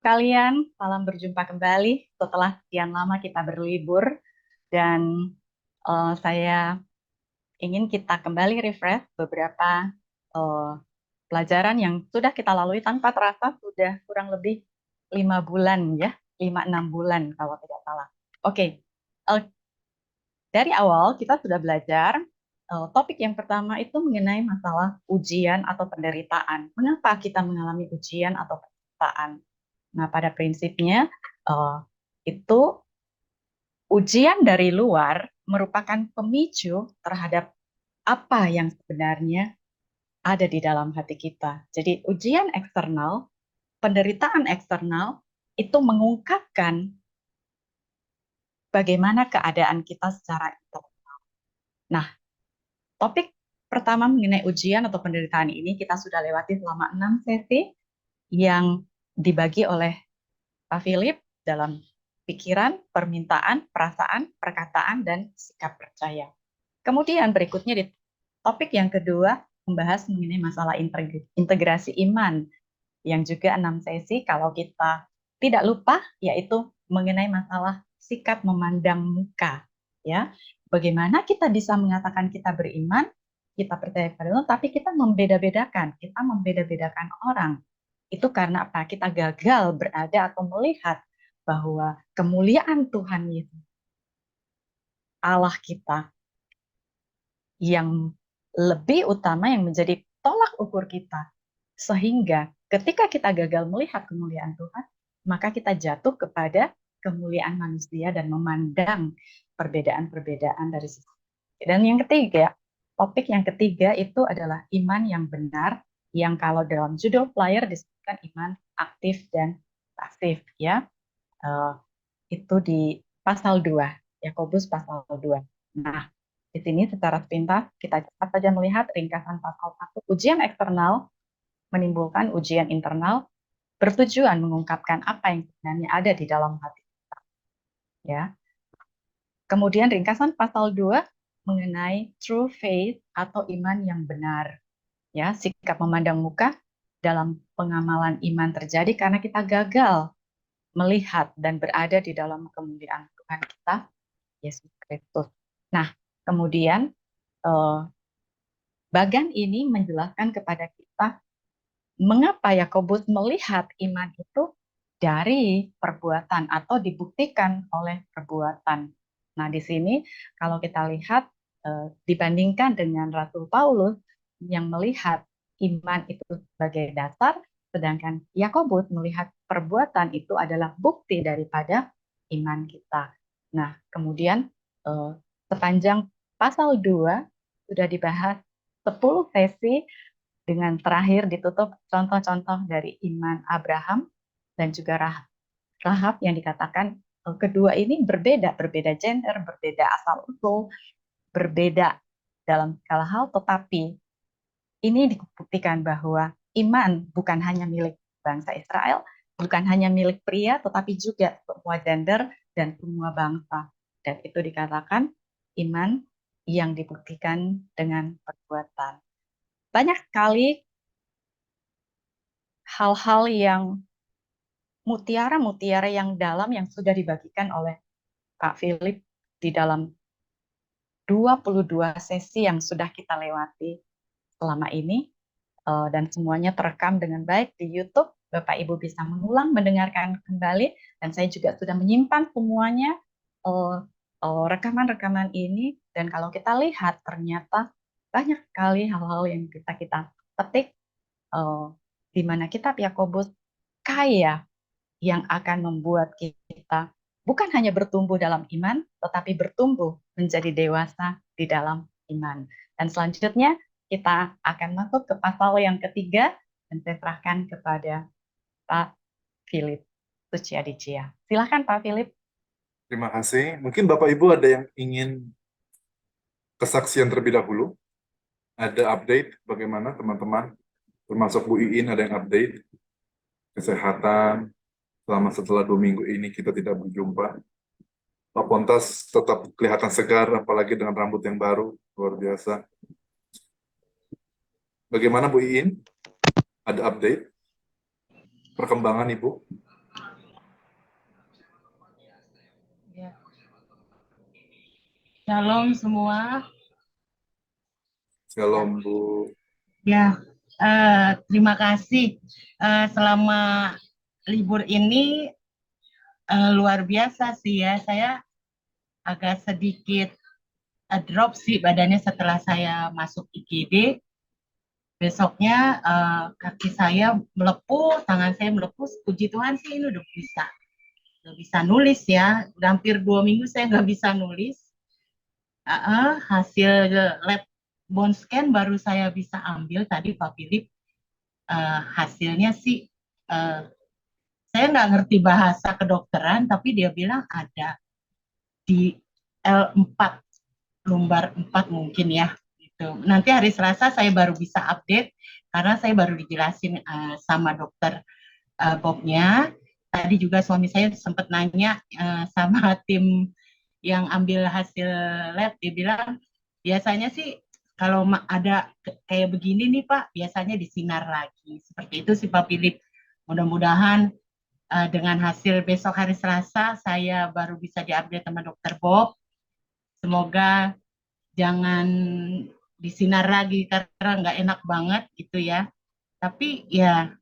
sekalian, salam berjumpa kembali setelah sekian lama kita berlibur dan saya ingin kita kembali refresh beberapa eh, pelajaran yang sudah kita lalui tanpa terasa sudah kurang lebih 5 bulan ya, 5-6 bulan kalau tidak salah. Oke, dari awal kita sudah belajar topik yang pertama itu mengenai masalah ujian atau penderitaan. Mengapa kita mengalami ujian atau penderitaan? Nah, pada prinsipnya eh, itu ujian dari luar merupakan pemicu terhadap apa yang sebenarnya ada di dalam hati kita. Jadi ujian eksternal, penderitaan eksternal itu mengungkapkan bagaimana keadaan kita secara internal. Nah, topik pertama mengenai ujian atau penderitaan ini kita sudah lewati selama 6 sesi yang dibagi oleh Pak Philip dalam pikiran, permintaan, perasaan, perkataan, dan sikap percaya. Kemudian berikutnya di topik yang kedua membahas mengenai masalah integrasi iman yang juga 6 sesi kalau kita tidak lupa yaitu mengenai masalah sikap memandang muka ya. Bagaimana kita bisa mengatakan kita beriman, kita percaya pada Allah, tapi kita membeda-bedakan orang. Itu karena apa? Kita gagal berada atau melihat bahwa kemuliaan Tuhan Yesus, Allah kita, yang lebih utama yang menjadi tolak ukur kita. Sehingga ketika kita gagal melihat kemuliaan Tuhan, maka kita jatuh kepada kemuliaan manusia dan memandang perbedaan-perbedaan dari sisi. Dan yang ketiga, topik yang ketiga itu adalah iman yang benar, yang kalau dalam judul flyer disebutkan iman aktif dan pasif ya. Itu di pasal 2, Yakobus pasal 2. Nah, di sini secara sepintas kita cepat saja melihat ringkasan pasal 1. Ujian eksternal menimbulkan ujian internal bertujuan mengungkapkan apa yang sebenarnya ada di dalam hati kita. Ya. Kemudian ringkasan pasal 2 mengenai true faith atau iman yang benar. Ya, sikap memandang muka dalam pengamalan iman terjadi karena kita gagal melihat dan berada di dalam kemuliaan Tuhan kita, Yesus Kristus. Nah, kemudian bagan ini menjelaskan kepada kita mengapa Yakobus melihat iman itu dari perbuatan atau dibuktikan oleh perbuatan. Nah, di sini kalau kita lihat dibandingkan dengan Rasul Paulus yang melihat iman itu sebagai dasar, sedangkan Yakobus melihat perbuatan itu adalah bukti daripada iman kita. Nah, kemudian sepanjang pasal 2 sudah dibahas 10 sesi dengan terakhir ditutup contoh-contoh dari iman Abraham dan juga Rahab yang dikatakan kedua ini berbeda gender, berbeda asal usul, berbeda dalam segala hal, tetapi ini dibuktikan bahwa iman bukan hanya milik bangsa Israel, bukan hanya milik pria, tetapi juga semua gender dan semua bangsa. Dan itu dikatakan iman yang dibuktikan dengan perbuatan. Banyak sekali hal-hal yang mutiara-mutiara yang dalam yang sudah dibagikan oleh Pak Philip di dalam 22 sesi yang sudah kita lewati selama ini, dan semuanya terekam dengan baik di YouTube. Bapak Ibu bisa mengulang, mendengarkan kembali, dan saya juga sudah menyimpan semuanya rekaman-rekaman ini. Dan kalau kita lihat ternyata banyak sekali hal-hal yang kita petik di mana kitab Yakobus kaya yang akan membuat kita bukan hanya bertumbuh dalam iman, tetapi bertumbuh menjadi dewasa di dalam iman. Dan selanjutnya kita akan masuk ke pasal yang ketiga dan saya serahkan kepada Pak Philip Suciadijia. Silakan Pak Philip. Terima kasih. Mungkin Bapak Ibu ada yang ingin kesaksian terlebih dahulu? Ada update bagaimana teman-teman? Termasuk Bu Iin ada yang update kesehatan selama setelah 2 minggu ini kita tidak berjumpa. Pak Pontas tetap kelihatan segar, apalagi dengan rambut yang baru, luar biasa. Bagaimana Bu Iin? Ada update? Perkembangan Ibu? Shalom semua. Shalom Bu. Ya, terima kasih. Selama libur ini luar biasa sih ya. Saya agak sedikit drop sih badannya setelah saya masuk IGD. Besoknya kaki saya melepuh, tangan saya melepuh. Puji Tuhan sih ini udah bisa nulis ya. Udah hampir 2 minggu saya nggak bisa nulis. Hasil lab bone scan baru saya bisa ambil tadi Pak Philip. Hasilnya sih saya nggak ngerti bahasa kedokteran, tapi dia bilang ada di L4, lumbar 4 mungkin ya. Gitu. Nanti hari Selasa saya baru bisa update, karena saya baru dijelasin sama dokter Bobnya. Tadi juga suami saya sempat nanya sama tim yang ambil hasil lab, dia bilang, biasanya sih kalau ada kayak begini nih Pak, biasanya disinar lagi. Seperti itu sih Pak Philip. Mudah-mudahan dengan hasil besok hari Selasa, saya baru bisa diupdate sama dokter Bob. Semoga jangan disinar lagi karena nggak enak banget gitu ya. Tapi ya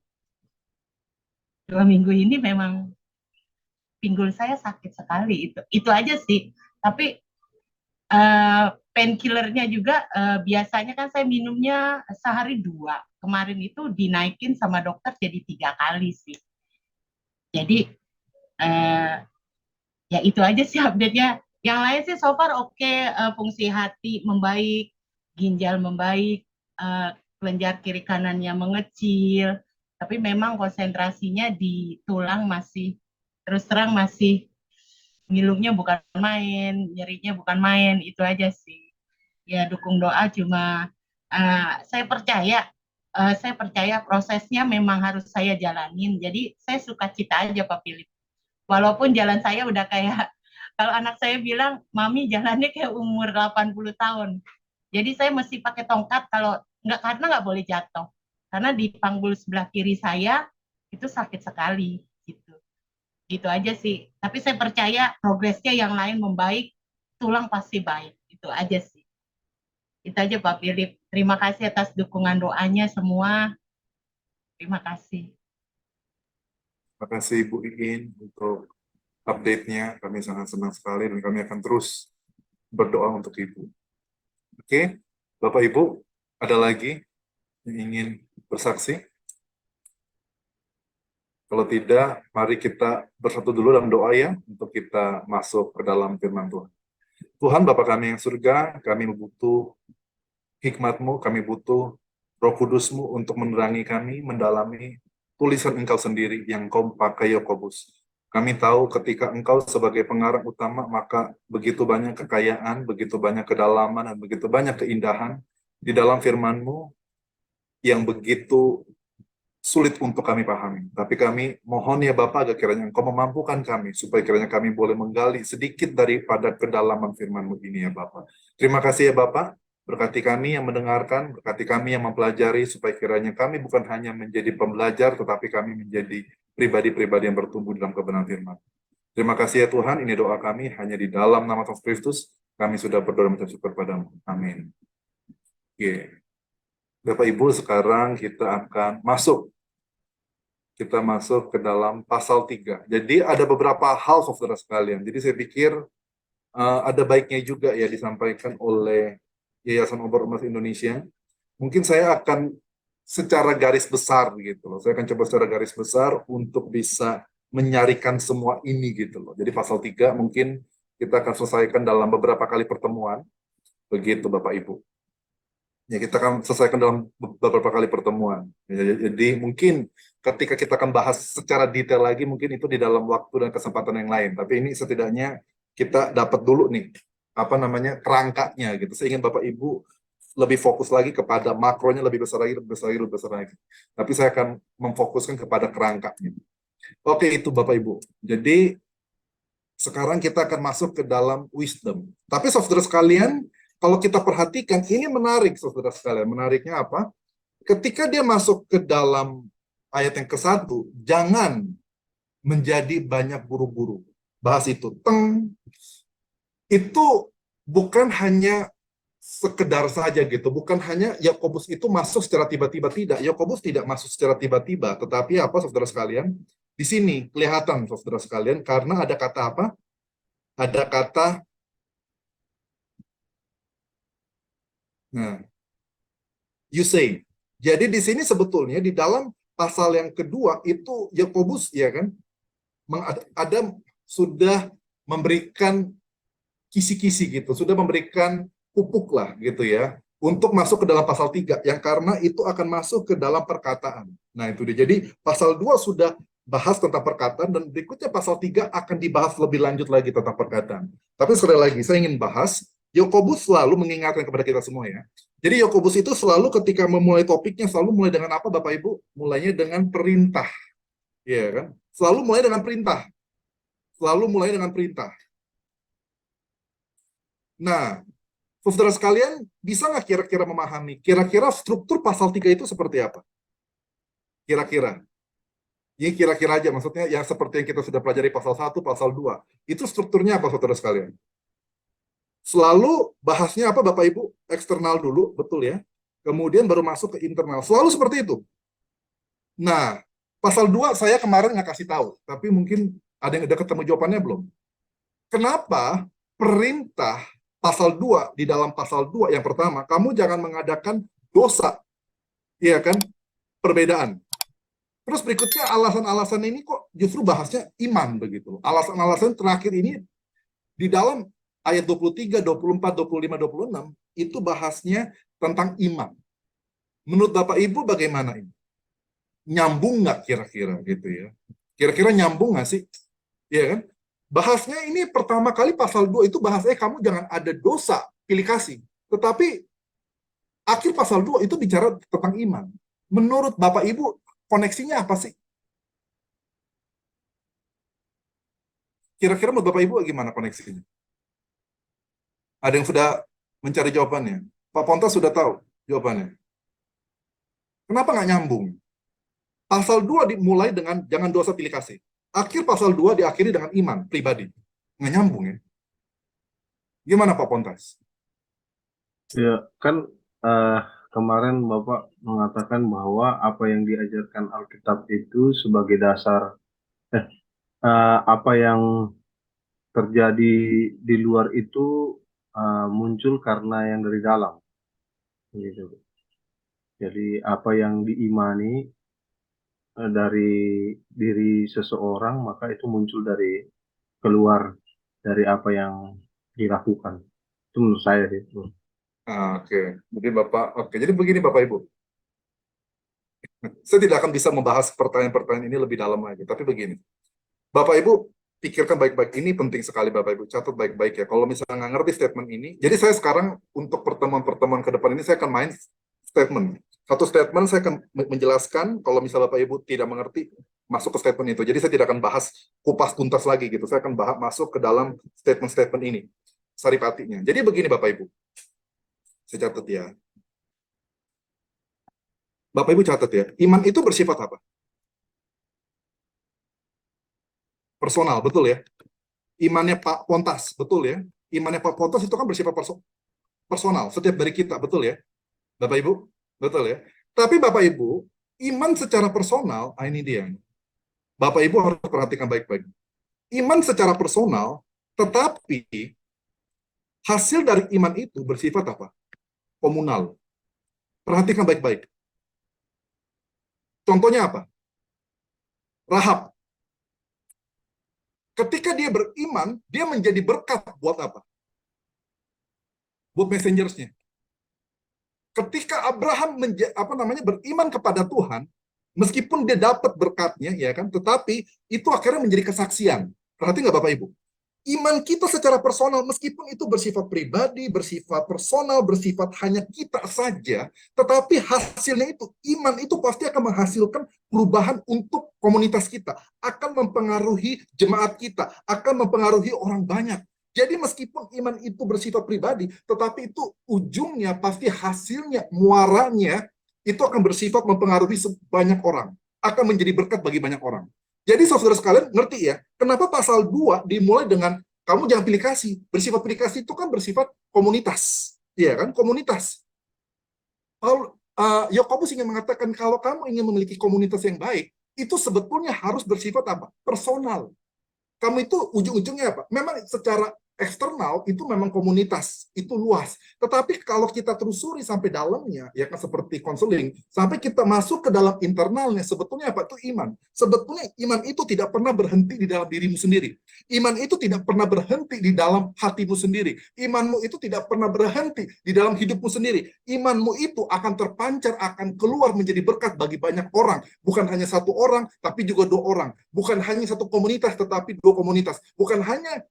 2 minggu ini memang pinggul saya sakit sekali, itu aja sih. Tapi painkillernya juga biasanya kan saya minumnya sehari 2. Kemarin itu dinaikin sama dokter jadi 3 kali sih. Jadi eh, ya itu aja sih update-nya. Yang lain sih so far oke, fungsi hati membaik, ginjal membaik, kelenjar kiri kanannya mengecil, tapi memang konsentrasinya di tulang masih, terus terang masih ngilunya bukan main, nyerinya bukan main, itu aja sih. Ya dukung doa, cuma saya percaya, prosesnya memang harus saya jalanin. Jadi saya suka cita aja Pak Philip. Walaupun jalan saya udah kayak, kalau anak saya bilang, Mami jalannya kayak umur 80 tahun. Jadi saya mesti pakai tongkat kalau nggak, karena nggak boleh jatuh. Karena di panggul sebelah kiri saya itu sakit sekali gitu. Gitu aja sih. Tapi saya percaya progresnya yang lain membaik, tulang pasti baik. Itu aja sih. Itu aja Pak Philip. Terima kasih atas dukungan doanya semua. Terima kasih. Terima kasih Bu Iin untuk update-nya. Kami sangat senang sekali dan kami akan terus berdoa untuk Ibu. Oke, Bapak Ibu, ada lagi yang ingin bersaksi? Kalau tidak, mari kita bersatu dulu dalam doa ya, untuk kita masuk ke dalam firman Tuhan. Tuhan, Bapa kami yang surga, kami butuh hikmat-Mu, kami butuh Roh Kudus-Mu untuk menerangi kami, mendalami tulisan Engkau sendiri yang Kau pakai Yakobus. Kami tahu ketika Engkau sebagai pengarang utama, maka begitu banyak kekayaan, begitu banyak kedalaman, dan begitu banyak keindahan di dalam firman-Mu yang begitu sulit untuk kami pahami. Tapi kami mohon ya Bapak, agar kiranya Engkau memampukan kami, supaya kiranya kami boleh menggali sedikit daripada kedalaman firman-Mu ini ya Bapak. Terima kasih ya Bapak, berkati kami yang mendengarkan, berkati kami yang mempelajari, supaya kiranya kami bukan hanya menjadi pembelajar, tetapi kami menjadi pribadi-pribadi yang bertumbuh dalam kebenaran firman. Terima kasih ya Tuhan, ini doa kami hanya di dalam nama Tuhan Kristus, kami sudah berdoa dan syukur padamu. Amin. Oke. Bapak Ibu, sekarang kita akan masuk ke dalam pasal 3. Jadi ada beberapa hal saudara sekalian. Jadi saya pikir ada baiknya juga ya disampaikan oleh Yayasan Obat Emas Indonesia. Mungkin saya akan secara garis besar gitu loh. Saya akan coba secara garis besar untuk bisa menyarikan semua ini gitu loh. Jadi pasal 3 mungkin kita akan selesaikan dalam beberapa kali pertemuan. Begitu Bapak Ibu. Ya, kita akan selesaikan dalam beberapa kali pertemuan. Ya, jadi mungkin ketika kita akan bahas secara detail lagi, mungkin itu di dalam waktu dan kesempatan yang lain. Tapi ini setidaknya kita dapat dulu nih, apa namanya, kerangkanya gitu. Saya ingin Bapak Ibu lebih fokus lagi kepada makronya, lebih besar lagi, lebih besar lagi, lebih besar lagi. Tapi saya akan memfokuskan kepada kerangkanya. Oke, itu Bapak Ibu. Jadi sekarang kita akan masuk ke dalam wisdom. Tapi saudara sekalian, kalau kita perhatikan, ini menarik saudara sekalian. Menariknya apa? Ketika dia masuk ke dalam ayat yang ke-1, jangan menjadi banyak buru-buru. Bahas itu. Itu bukan hanya sekedar saja gitu, bukan hanya Yakobus itu masuk secara tiba-tiba, tidak. Yakobus tidak masuk secara tiba-tiba, tetapi apa saudara sekalian? Di sini kelihatan saudara sekalian karena ada kata apa? Ada kata nah, you say. Jadi di sini sebetulnya di dalam pasal yang kedua itu Yakobus ya kan ada sudah memberikan kisi-kisi gitu, sudah memberikan pupuk lah gitu ya, untuk masuk ke dalam pasal 3, yang karena itu akan masuk ke dalam perkataan. Nah itu dia, jadi pasal 2 sudah bahas tentang perkataan, dan berikutnya pasal 3 akan dibahas lebih lanjut lagi tentang perkataan. Tapi sekali lagi, saya ingin bahas, Yakobus selalu mengingatkan kepada kita semua ya. Jadi Yakobus itu selalu ketika memulai topiknya, selalu mulai dengan apa Bapak Ibu? Mulainya dengan perintah. Ya kan? Selalu mulai dengan perintah. Selalu mulai dengan perintah. Nah, saudara sekalian, bisa nggak kira-kira memahami, kira-kira struktur pasal 3 itu seperti apa? Kira-kira. Ini kira-kira aja, maksudnya yang seperti yang kita sudah pelajari pasal 1, pasal 2. Itu strukturnya apa, saudara sekalian? Selalu bahasnya apa, Bapak Ibu? Eksternal dulu, betul ya? Kemudian baru masuk ke internal. Selalu seperti itu. Nah, pasal 2 saya kemarin nggak kasih tahu, tapi mungkin ada yang udah ketemu jawabannya belum? Kenapa perintah pasal 2 di dalam pasal 2 yang pertama, kamu jangan mengadakan dosa, iya kan? Perbedaan. Terus berikutnya alasan-alasan ini kok justru bahasnya iman begitu. Alasan-alasan terakhir ini di dalam ayat 23, 24, 25, 26 itu bahasnya tentang iman. Menurut Bapak Ibu bagaimana ini? Nyambung nggak kira-kira gitu ya? Kira-kira nyambung nggak sih? Iya kan? Bahasnya ini pertama kali pasal 2 itu bahasanya kamu jangan ada dosa, pilih kasih. Tetapi akhir pasal 2 itu bicara tentang iman. Menurut Bapak Ibu, koneksinya apa sih? Kira-kira menurut Bapak Ibu gimana koneksinya? Ada yang sudah mencari jawabannya? Pak Ponta sudah tahu jawabannya. Kenapa nggak nyambung? Pasal 2 dimulai dengan jangan dosa pilih kasih. Akhir pasal 2 diakhiri dengan iman pribadi. Nggak nyambung ya? Gimana Pak Pontas? Ya, kan eh, kemarin Bapak mengatakan bahwa apa yang diajarkan Alkitab itu sebagai dasar, apa yang terjadi di luar itu muncul karena yang dari dalam, gitu. Jadi apa yang diimani dari diri seseorang, maka itu muncul dari keluar dari apa yang dilakukan. Itu menurut saya itu. Oke. Jadi begini Bapak Ibu. Saya tidak akan bisa membahas pertanyaan-pertanyaan ini lebih dalam lagi, tapi begini. Bapak Ibu pikirkan baik-baik, ini penting sekali Bapak Ibu, catat baik-baik ya. Kalau misalnya nggak ngerti statement ini, jadi saya sekarang untuk pertemuan-pertemuan ke depan ini saya akan main statement. Satu statement saya akan menjelaskan, kalau misalnya Bapak Ibu tidak mengerti, masuk ke statement itu. Jadi saya tidak akan bahas kupas tuntas lagi gitu. Saya akan masuk ke dalam statement-statement ini, saripatinya. Jadi begini Bapak Ibu, saya catat ya. Bapak Ibu catat ya, iman itu bersifat apa? Personal, betul ya? Imannya Pak Pontas, betul ya? Imannya Pak Pontas itu kan bersifat personal, setiap dari kita, betul ya? Bapak Ibu, betul ya? Tapi Bapak Ibu, iman secara personal, ini dia. Bapak Ibu harus perhatikan baik-baik. Iman secara personal, tetapi hasil dari iman itu bersifat apa? Komunal. Perhatikan baik-baik. Contohnya apa? Rahab. Ketika dia beriman, dia menjadi berkat buat apa? Buat messengersnya. Ketika Abraham beriman kepada Tuhan, meskipun dia dapat berkatnya, ya kan, tetapi itu akhirnya menjadi kesaksian. Perhati nggak Bapak Ibu? Iman kita secara personal, meskipun itu bersifat pribadi, bersifat personal, bersifat hanya kita saja, tetapi hasilnya itu, iman itu pasti akan menghasilkan perubahan untuk komunitas kita, akan mempengaruhi jemaat kita, akan mempengaruhi orang banyak. Jadi meskipun iman itu bersifat pribadi, tetapi itu ujungnya pasti hasilnya, muaranya, itu akan bersifat mempengaruhi banyak orang, akan menjadi berkat bagi banyak orang. Jadi saudara sekalian ngerti ya, kenapa pasal 2 dimulai dengan Kamu jangan pilih kasih. Bersifat pilih kasih itu kan bersifat komunitas. Iya kan? Komunitas. Yakobus ingin mengatakan kalau kamu ingin memiliki komunitas yang baik, itu sebetulnya harus bersifat apa? Personal. Kamu itu ujung-ujungnya apa? Memang secara eksternal itu memang komunitas, itu luas. Tetapi kalau kita telusuri sampai dalamnya, ya kan seperti konseling, sampai kita masuk ke dalam internalnya, sebetulnya apa? Itu iman. Sebetulnya iman itu tidak pernah berhenti di dalam dirimu sendiri. Iman itu tidak pernah berhenti di dalam hatimu sendiri. Imanmu itu tidak pernah berhenti di dalam hidupmu sendiri. Imanmu itu akan terpancar, akan keluar menjadi berkat bagi banyak orang. Bukan hanya satu orang, tapi juga dua orang. Bukan hanya satu komunitas, tetapi dua komunitas. Bukan hanya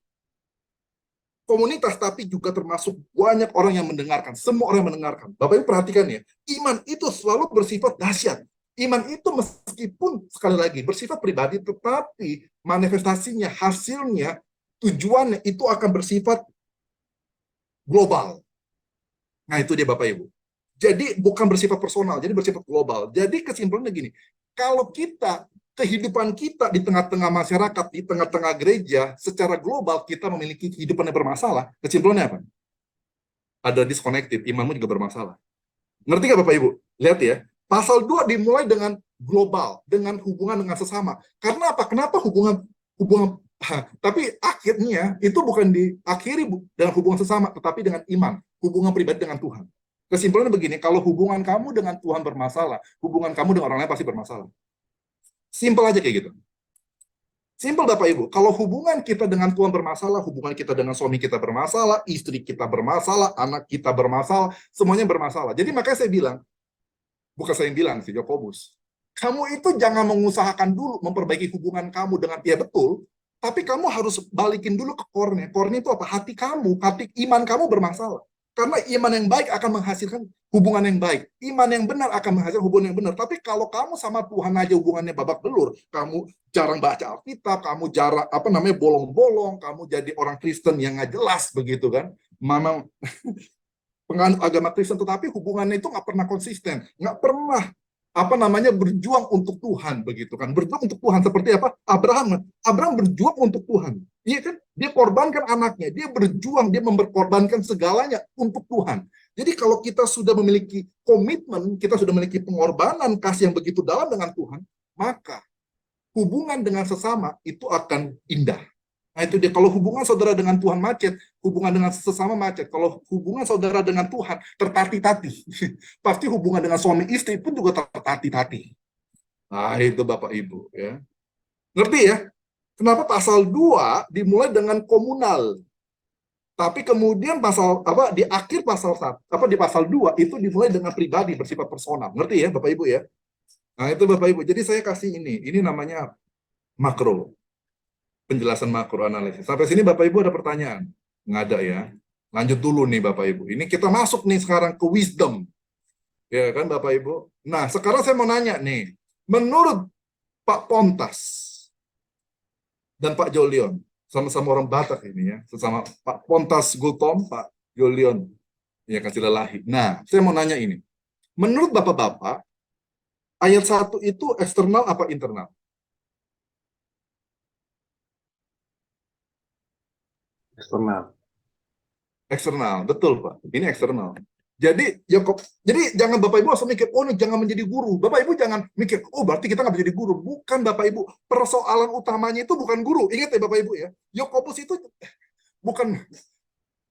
komunitas, tapi juga termasuk banyak orang yang mendengarkan. Semua orang yang mendengarkan. Bapak Ibu perhatikan ya, iman itu selalu bersifat dahsyat. Iman itu meskipun, sekali lagi, bersifat pribadi, tetapi manifestasinya, hasilnya, tujuannya itu akan bersifat global. Nah itu dia Bapak Ibu. Jadi bukan bersifat personal, jadi bersifat global. Jadi kesimpulannya gini, kalau kehidupan kita di tengah-tengah masyarakat, di tengah-tengah gereja, secara global kita memiliki kehidupan yang bermasalah, kesimpulannya apa? Ada disconnected, imanmu juga bermasalah. Ngerti nggak Bapak Ibu? Lihat ya, pasal 2 dimulai dengan global, dengan hubungan dengan sesama. Karena apa? Kenapa hubungan tapi akhirnya itu bukan diakhiri dengan hubungan sesama, tetapi dengan iman, hubungan pribadi dengan Tuhan. Kesimpulannya begini, kalau hubungan kamu dengan Tuhan bermasalah, hubungan kamu dengan orang lain pasti bermasalah. Simpel aja kayak gitu. Simpel Bapak Ibu, kalau hubungan kita dengan Tuhan bermasalah, hubungan kita dengan suami kita bermasalah, istri kita bermasalah, anak kita bermasalah, semuanya bermasalah. Jadi makanya saya bilang, bukan saya yang bilang sih, Yakobus, kamu itu jangan mengusahakan dulu memperbaiki hubungan kamu dengan dia betul, tapi kamu harus balikin dulu ke core-nya. Core-nya itu apa? Hati kamu, hati iman kamu bermasalah. Karena iman yang baik akan menghasilkan hubungan yang baik. Iman yang benar akan menghasilkan hubungan yang benar. Tapi kalau kamu sama Tuhan aja hubungannya babak belur, kamu jarang baca Alkitab, kamu jarang bolong-bolong, kamu jadi orang Kristen yang nggak jelas begitu kan? Memang penganut agama Kristen, tetapi hubungannya itu nggak pernah konsisten, nggak pernah berjuang untuk Tuhan begitu kan? Berjuang untuk Tuhan seperti apa? Abraham berjuang untuk Tuhan. Iya kan? Dia korbankan anaknya, dia berjuang, dia memperkorbankan segalanya untuk Tuhan. Jadi kalau kita sudah memiliki komitmen, kita sudah memiliki pengorbanan kasih yang begitu dalam dengan Tuhan, maka hubungan dengan sesama itu akan indah. Nah itu dia, kalau hubungan saudara dengan Tuhan macet, hubungan dengan sesama macet. Kalau hubungan saudara dengan Tuhan tertati-tati, pasti hubungan dengan suami istri pun juga tertati-tati. Nah itu Bapak Ibu ya. Ngerti ya? Kenapa pasal 2 dimulai dengan komunal? Tapi kemudian di akhir pasal 1, di pasal 2 itu dimulai dengan pribadi bersifat personal. Ngerti ya Bapak Ibu ya? Nah itu Bapak Ibu. Jadi saya kasih ini namanya makro. Penjelasan makro analisis. Sampai sini Bapak Ibu ada pertanyaan? Nggak ada ya. Lanjut dulu nih Bapak Ibu. Ini kita masuk nih sekarang ke wisdom. Ya kan Bapak Ibu? Nah sekarang saya mau nanya nih. Menurut Pak Pontas dan Pak Jolion, sama-sama orang Batak ini ya. Sesama Pak Pontas Gultom, Pak Jolion. Ya kasih lelahi. Nah saya mau nanya ini. Menurut Bapak-Bapak, ayat 1 itu eksternal apa internal? Eksternal. Eksternal, betul Pak. Ini eksternal. Jadi jangan Bapak Ibu langsung mikir, oh ini jangan menjadi guru. Bapak Ibu jangan mikir, oh berarti kita nggak menjadi guru. Bukan Bapak Ibu. Persoalan utamanya itu bukan guru. Ingat ya Bapak Ibu ya. Yakobus itu bukan,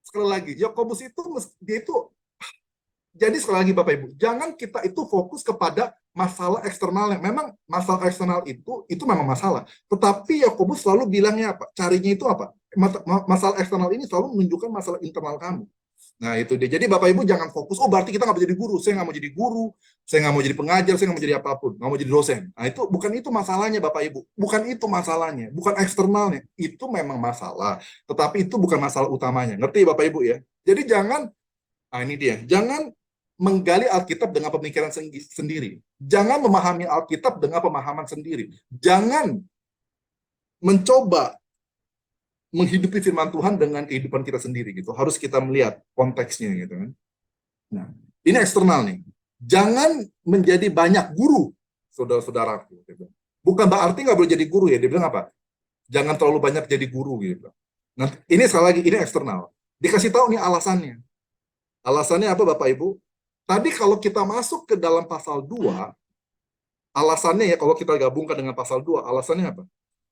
sekali lagi, Yakobus itu dia itu. Jadi sekali lagi Bapak Ibu, jangan kita itu fokus kepada masalah eksternal yang memang masalah eksternal itu memang masalah. Tetapi Yakobus selalu bilangnya apa? Carinya itu apa? Masalah eksternal ini selalu menunjukkan masalah internal kamu. Nah itu dia. Jadi Bapak Ibu jangan fokus, oh berarti kita nggak mau jadi guru. Saya nggak mau jadi guru, saya nggak mau jadi pengajar, saya nggak mau jadi apapun, nggak mau jadi dosen. Nah itu bukan itu masalahnya Bapak Ibu. Bukan itu masalahnya, bukan eksternalnya. Itu memang masalah. Tetapi itu bukan masalah utamanya. Ngerti Bapak Ibu ya? Jadi jangan, ini dia, jangan menggali Alkitab dengan pemikiran sendiri. Jangan memahami Alkitab dengan pemahaman sendiri. Jangan mencoba menghidupi firman Tuhan dengan kehidupan kita sendiri gitu. Harus kita melihat konteksnya gitu kan. Nah, ini eksternal nih. Jangan menjadi banyak guru, saudara-saudaraku. Gitu. Bukan berarti nggak boleh jadi guru ya. Dia bilang apa? Jangan terlalu banyak jadi guru gitu. Nah, ini sekali lagi, ini eksternal. Dikasih tahu nih alasannya. Alasannya apa Bapak Ibu? Tadi kalau kita masuk ke dalam pasal 2, alasannya ya kalau kita gabungkan dengan pasal 2, alasannya apa?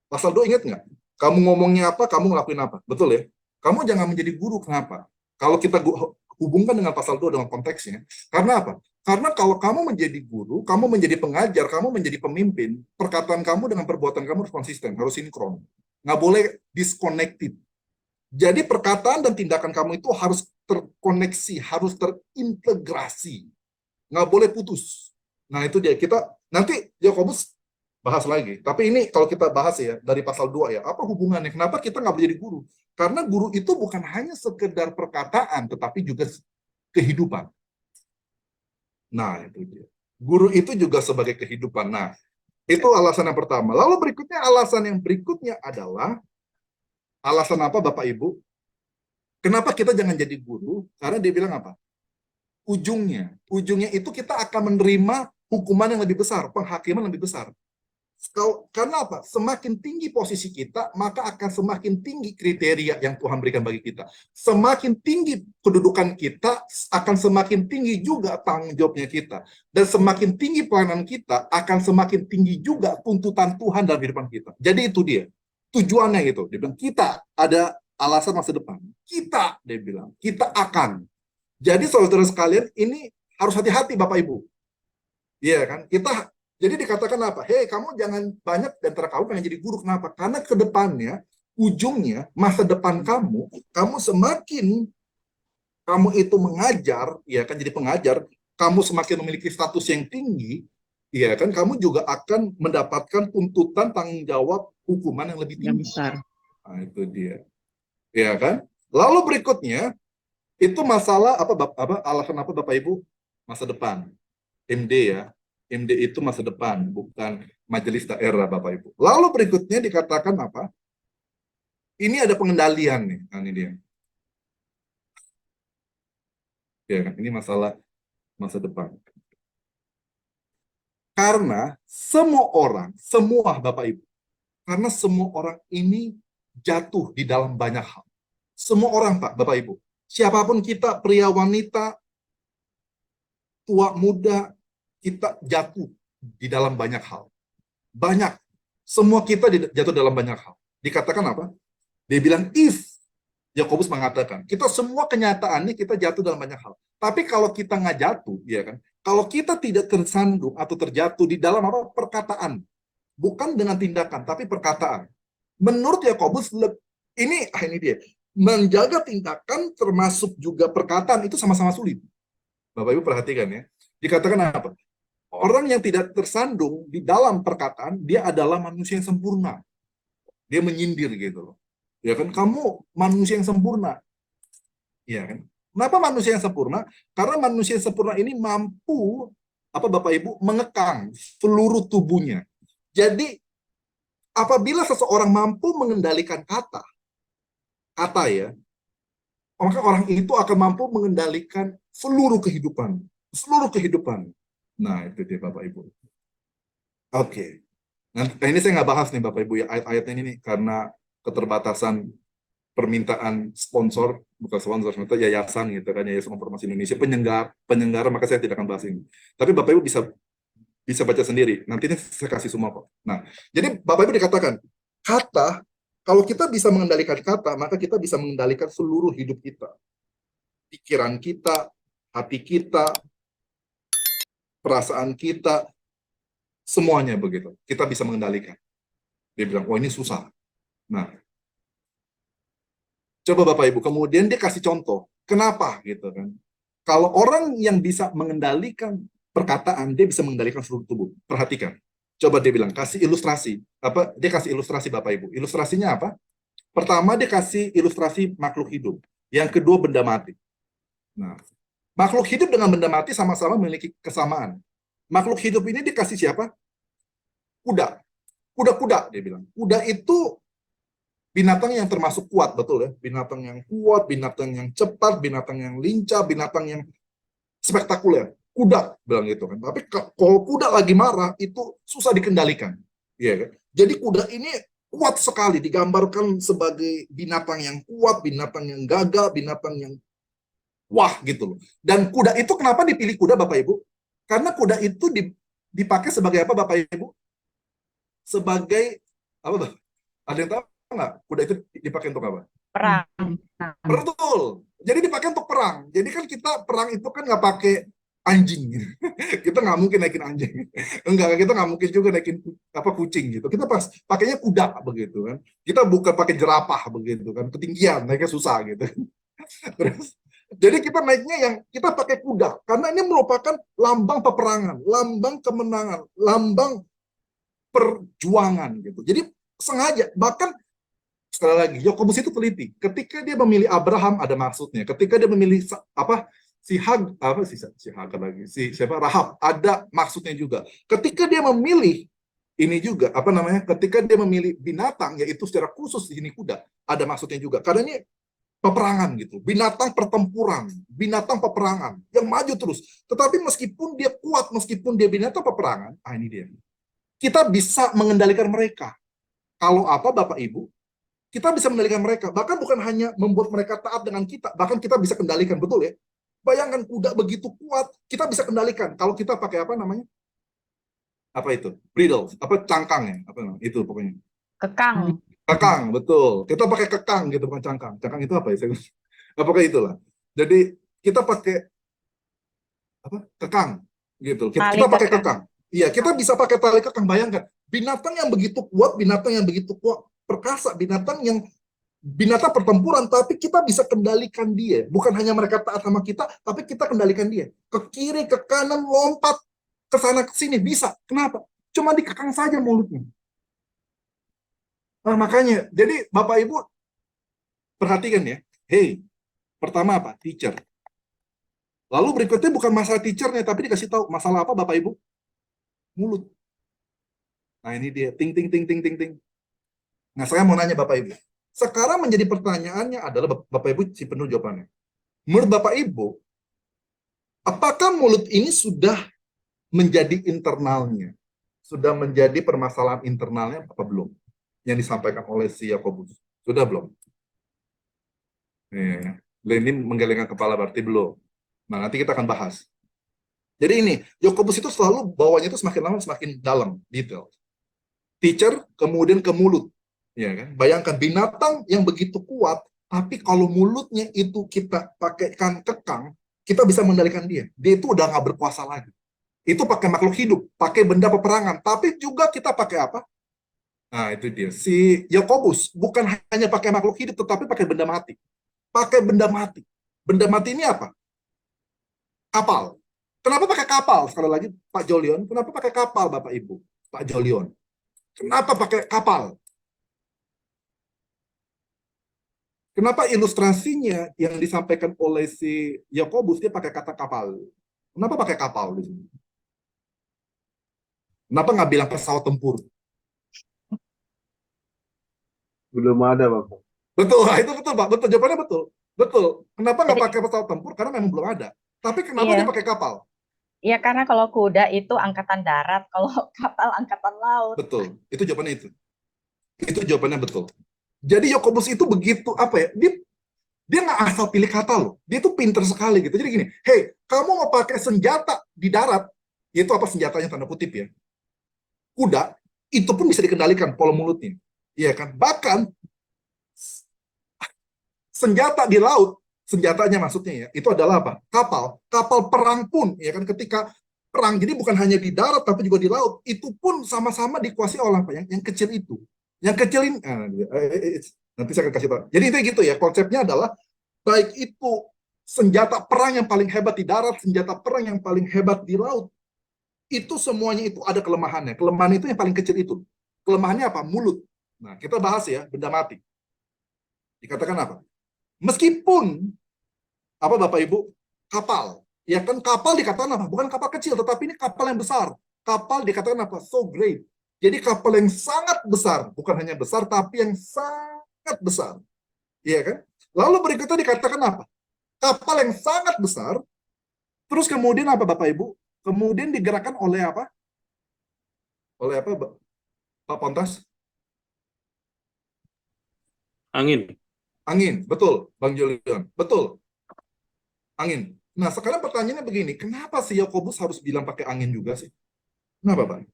Pasal 2 ingat nggak? Kamu ngomongnya apa, kamu ngelakuin apa. Betul ya? Kamu jangan menjadi guru, kenapa? Kalau kita hubungkan dengan pasal 2 dengan konteksnya, karena apa? Karena kalau kamu menjadi guru, kamu menjadi pengajar, kamu menjadi pemimpin, perkataan kamu dengan perbuatan kamu harus konsisten, harus sinkron. Nggak boleh disconnected. Jadi perkataan dan tindakan kamu itu harus terkoneksi, harus terintegrasi. Nggak boleh putus. Nah itu dia, kita nanti Yakobus bahas lagi. Tapi ini kalau kita bahas ya, dari pasal 2 ya, apa hubungannya? Kenapa kita nggak boleh jadi guru? Karena guru itu bukan hanya sekedar perkataan, tetapi juga kehidupan. Nah itu dia. Guru itu juga sebagai kehidupan. Nah, itu alasan yang pertama. Lalu berikutnya, alasan yang berikutnya adalah, alasan apa Bapak Ibu? Kenapa kita jangan jadi guru? Karena dia bilang apa? Ujungnya itu kita akan menerima hukuman yang lebih besar, penghakiman lebih besar. Karena apa? Semakin tinggi posisi kita, maka akan semakin tinggi kriteria yang Tuhan berikan bagi kita. Semakin tinggi kedudukan kita, akan semakin tinggi juga tanggung jawabnya kita. Dan semakin tinggi pelayanan kita, akan semakin tinggi juga tuntutan Tuhan dalam kehidupan kita. Jadi itu dia. Tujuannya itu. Dia bilang, kita ada alasan masa depan. Kita, dia bilang, kita akan. Jadi saudara sekalian, ini harus hati-hati Bapak Ibu. Iya kan? Jadi dikatakan apa? Hei, kamu jangan banyak di antara kamu pengen jadi guru. Kenapa? Karena ke depannya, ujungnya, masa depan kamu semakin kamu itu mengajar, ya kan, jadi pengajar, kamu semakin memiliki status yang tinggi, ya kan, kamu juga akan mendapatkan tuntutan tanggung jawab hukuman yang lebih tinggi. Yang besar. Nah, itu dia. Ya kan? Lalu berikutnya, itu masalah alasan apa Bapak Ibu? Masa depan. MD ya. MD itu masa depan, bukan majelis daerah Bapak Ibu. Lalu berikutnya dikatakan apa? Ini ada pengendalian nih. Nah, ini dia. Ya kan? Ini masalah masa depan. Karena semua Bapak Ibu, karena semua orang ini jatuh di dalam banyak hal. Semua orang Pak, Bapak Ibu. Siapapun kita, pria, wanita, tua, muda, kita jatuh di dalam banyak hal. Banyak. Semua kita jatuh dalam banyak hal. Dikatakan apa? Dia bilang if. Yakobus mengatakan, kita semua kenyataannya kita jatuh dalam banyak hal. Tapi kalau kita nggak jatuh, ya kan? Kalau kita tidak tersandung atau terjatuh di dalam apa? Perkataan. Bukan dengan tindakan, tapi perkataan. Menurut Yakobus, ini dia. Menjaga tindakan termasuk juga perkataan itu sama-sama sulit. Bapak Ibu perhatikan ya. Dikatakan apa? Orang yang tidak tersandung di dalam perkataan, dia adalah manusia yang sempurna. Dia menyindir gitu loh. Ya kan, kamu manusia yang sempurna. Ya kan? Kenapa manusia yang sempurna? Karena manusia yang sempurna ini mampu, Bapak Ibu, mengekang seluruh tubuhnya. Jadi, apabila seseorang mampu mengendalikan kata ya, maka orang itu akan mampu mengendalikan seluruh kehidupan. Nah, itu dia Bapak Ibu. Oke. Nah, ini saya nggak bahas nih Bapak Ibu ya, ayat-ayat ini nih, karena keterbatasan permintaan sponsor, bukan sponsor, maksudnya yayasan gitu kan, Yayasan Informasi Indonesia, penyelenggara, maka saya tidak akan bahas ini. Tapi Bapak Ibu bisa baca sendiri. Nanti ini saya kasih semua kok. Nah, jadi Bapak Ibu dikatakan, kata, kalau kita bisa mengendalikan kata, maka kita bisa mengendalikan seluruh hidup kita. Pikiran kita, hati kita, perasaan kita, semuanya begitu. Kita bisa mengendalikan. Dia bilang, oh ini susah. Nah, coba Bapak Ibu, kemudian dia kasih contoh. Kenapa gitu kan? Kalau orang yang bisa mengendalikan perkataan, dia bisa mengendalikan seluruh tubuh. Perhatikan. Coba dia bilang, kasih ilustrasi. Dia kasih ilustrasi Bapak Ibu. Ilustrasinya apa? Pertama, dia kasih ilustrasi makhluk hidup. Yang kedua, benda mati. Nah, makhluk hidup dengan benda mati sama-sama memiliki kesamaan. Makhluk hidup ini dikasih siapa? Kuda. Kuda-kuda, dia bilang. Kuda itu binatang yang termasuk kuat, betul ya? Binatang yang kuat, binatang yang cepat, binatang yang lincah, binatang yang spektakuler. Kuda, bilang gitu kan. Tapi kalau kuda lagi marah, itu susah dikendalikan. Iya kan? Jadi kuda ini kuat sekali, digambarkan sebagai binatang yang kuat, binatang yang gagah, binatang yang wah gitu loh. Dan kuda itu kenapa dipilih kuda Bapak Ibu? Karena kuda itu dipakai sebagai apa Bapak Ibu? Sebagai apa Bapak? Ada yang tahu nggak? Kuda itu dipakai untuk apa? Perang. Betul. Jadi dipakai untuk perang. Jadi kan kita perang itu kan nggak pakai anjing. Kita nggak mungkin naikin anjing. Enggak, kita nggak mungkin juga naikin apa kucing gitu. Kita pas pakainya kuda begitu kan. Kita bukan pakai jerapah begitu kan. Ketinggian, naiknya susah gitu. Terus jadi kita naiknya yang kita pakai kuda karena ini merupakan lambang peperangan, lambang kemenangan, lambang perjuangan gitu. Jadi sengaja bahkan sekali lagi Yakobus itu teliti. Ketika dia memilih Abraham ada maksudnya. Ketika dia memilih apa si Hagar lagi si siapa Rahab ada maksudnya juga. Ketika dia memilih ini juga apa namanya? Ketika dia memilih binatang yaitu secara khusus di sini kuda ada maksudnya juga. Karena ini peperangan gitu, binatang pertempuran, binatang peperangan yang maju terus. Tetapi meskipun dia kuat, meskipun dia binatang peperangan, ini dia. Kita bisa mengendalikan mereka. Kalau apa Bapak Ibu? Kita bisa mengendalikan mereka. Bahkan bukan hanya membuat mereka taat dengan kita, bahkan kita bisa kendalikan, betul ya? Bayangkan kuda begitu kuat, kita bisa kendalikan. Kalau kita pakai apa namanya? Apa itu? Bridle, apa cangkang ya? Apa namanya? Itu pokoknya. Kekang. Kekang, betul. Kita pakai kekang gitu, bukan cangkang. Cangkang itu apa ya? Apakah itulah. Jadi kita pakai apa? Kekang gitu. Kita pakai kekang. Iya, kita bisa pakai tali kekang. Bayangkan, binatang yang begitu kuat, binatang yang begitu kuat, perkasa, binatang pertempuran, tapi kita bisa kendalikan dia. Bukan hanya mereka taat sama kita, tapi kita kendalikan dia. Ke kiri, ke kanan, lompat, ke sana, ke sini, bisa. Kenapa? Cuma dikekang saja mulutnya. Nah, makanya, jadi Bapak Ibu perhatikan ya. Hey, pertama apa? Teacher. Lalu berikutnya bukan masalah teachernya, tapi dikasih tahu masalah apa Bapak Ibu? Mulut. Nah ini dia, ting ting ting ting ting ting. Nah saya mau nanya Bapak Ibu. Sekarang menjadi pertanyaannya adalah Bapak Ibu si penuh jawabannya. Menurut Bapak Ibu, apakah mulut ini sudah menjadi internalnya? Sudah menjadi permasalahan internalnya apa belum? Yang disampaikan oleh si Yakobus. Sudah belum? Ini menggelengkan kepala berarti belum. Nah, nanti kita akan bahas. Jadi ini, Yakobus itu selalu bawanya itu semakin lama semakin dalam, detail. Teacher, kemudian ke mulut. Ya kan? Bayangkan binatang yang begitu kuat, tapi kalau mulutnya itu kita pakaikan kekang, kita bisa mengendalikan dia. Dia itu udah nggak berkuasa lagi. Itu pakai makhluk hidup, pakai benda peperangan, tapi juga kita pakai apa? Nah, itu dia. Si Yakobus bukan hanya pakai makhluk hidup, tetapi pakai benda mati. Pakai benda mati. Benda mati ini apa? Kapal. Kenapa pakai kapal? Sekali lagi, Pak Jolion, kenapa pakai kapal, Bapak Ibu? Pak Jolion. Kenapa pakai kapal? Kenapa ilustrasinya yang disampaikan oleh si Yakobus dia pakai kata kapal? Kenapa pakai kapal di sini? Kenapa nggak bilang pesawat tempur? Belum ada, Bapak. Betul, itu betul, Pak. Betul, jawabannya betul. Betul. Kenapa nggak Jadi, pakai pesawat tempur? Karena memang belum ada. Tapi kenapa iya, dia pakai kapal? iya karena kalau kuda itu angkatan darat, kalau kapal angkatan laut. Betul. Itu jawabannya itu. Itu jawabannya betul. Jadi Yakobus itu begitu apa ya? Dia nggak asal pilih kata loh. Dia tuh pinter sekali gitu. Jadi gini, hey, kamu mau pakai senjata di darat, itu apa senjatanya tanda kutip ya? Kuda, itu pun bisa dikendalikan pola mulutnya. Iya kan? Bahkan senjata di laut, senjatanya maksudnya ya, itu adalah apa? Kapal. Kapal perang pun, ya kan? Ketika perang, jadi bukan hanya di darat, tapi juga di laut. Itu pun sama-sama dikuasai oleh apa? Yang kecil itu. Yang kecil ini, nanti saya akan kasih tahu. Jadi itu gitu ya, konsepnya adalah, baik itu senjata perang yang paling hebat di darat, senjata perang yang paling hebat di laut, itu semuanya itu ada kelemahannya. Kelemahan itu yang paling kecil itu. Kelemahannya apa? Mulut. Nah, kita bahas ya, benda mati. Dikatakan apa? Meskipun apa Bapak Ibu, kapal, ya kan kapal dikatakan apa? Bukan kapal kecil, tetapi ini kapal yang besar. Kapal dikatakan apa? So great. Jadi kapal yang sangat besar, bukan hanya besar, tapi yang sangat besar. Iya kan? Lalu berikutnya dikatakan apa? Kapal yang sangat besar, terus kemudian apa Bapak Ibu? Kemudian digerakkan oleh apa? Oleh apa, Pak Pontas? Angin. Angin, betul, Bang Julian. Betul, angin. Nah, sekarang pertanyaannya begini, kenapa si Yakobus harus bilang pakai angin juga sih? Kenapa,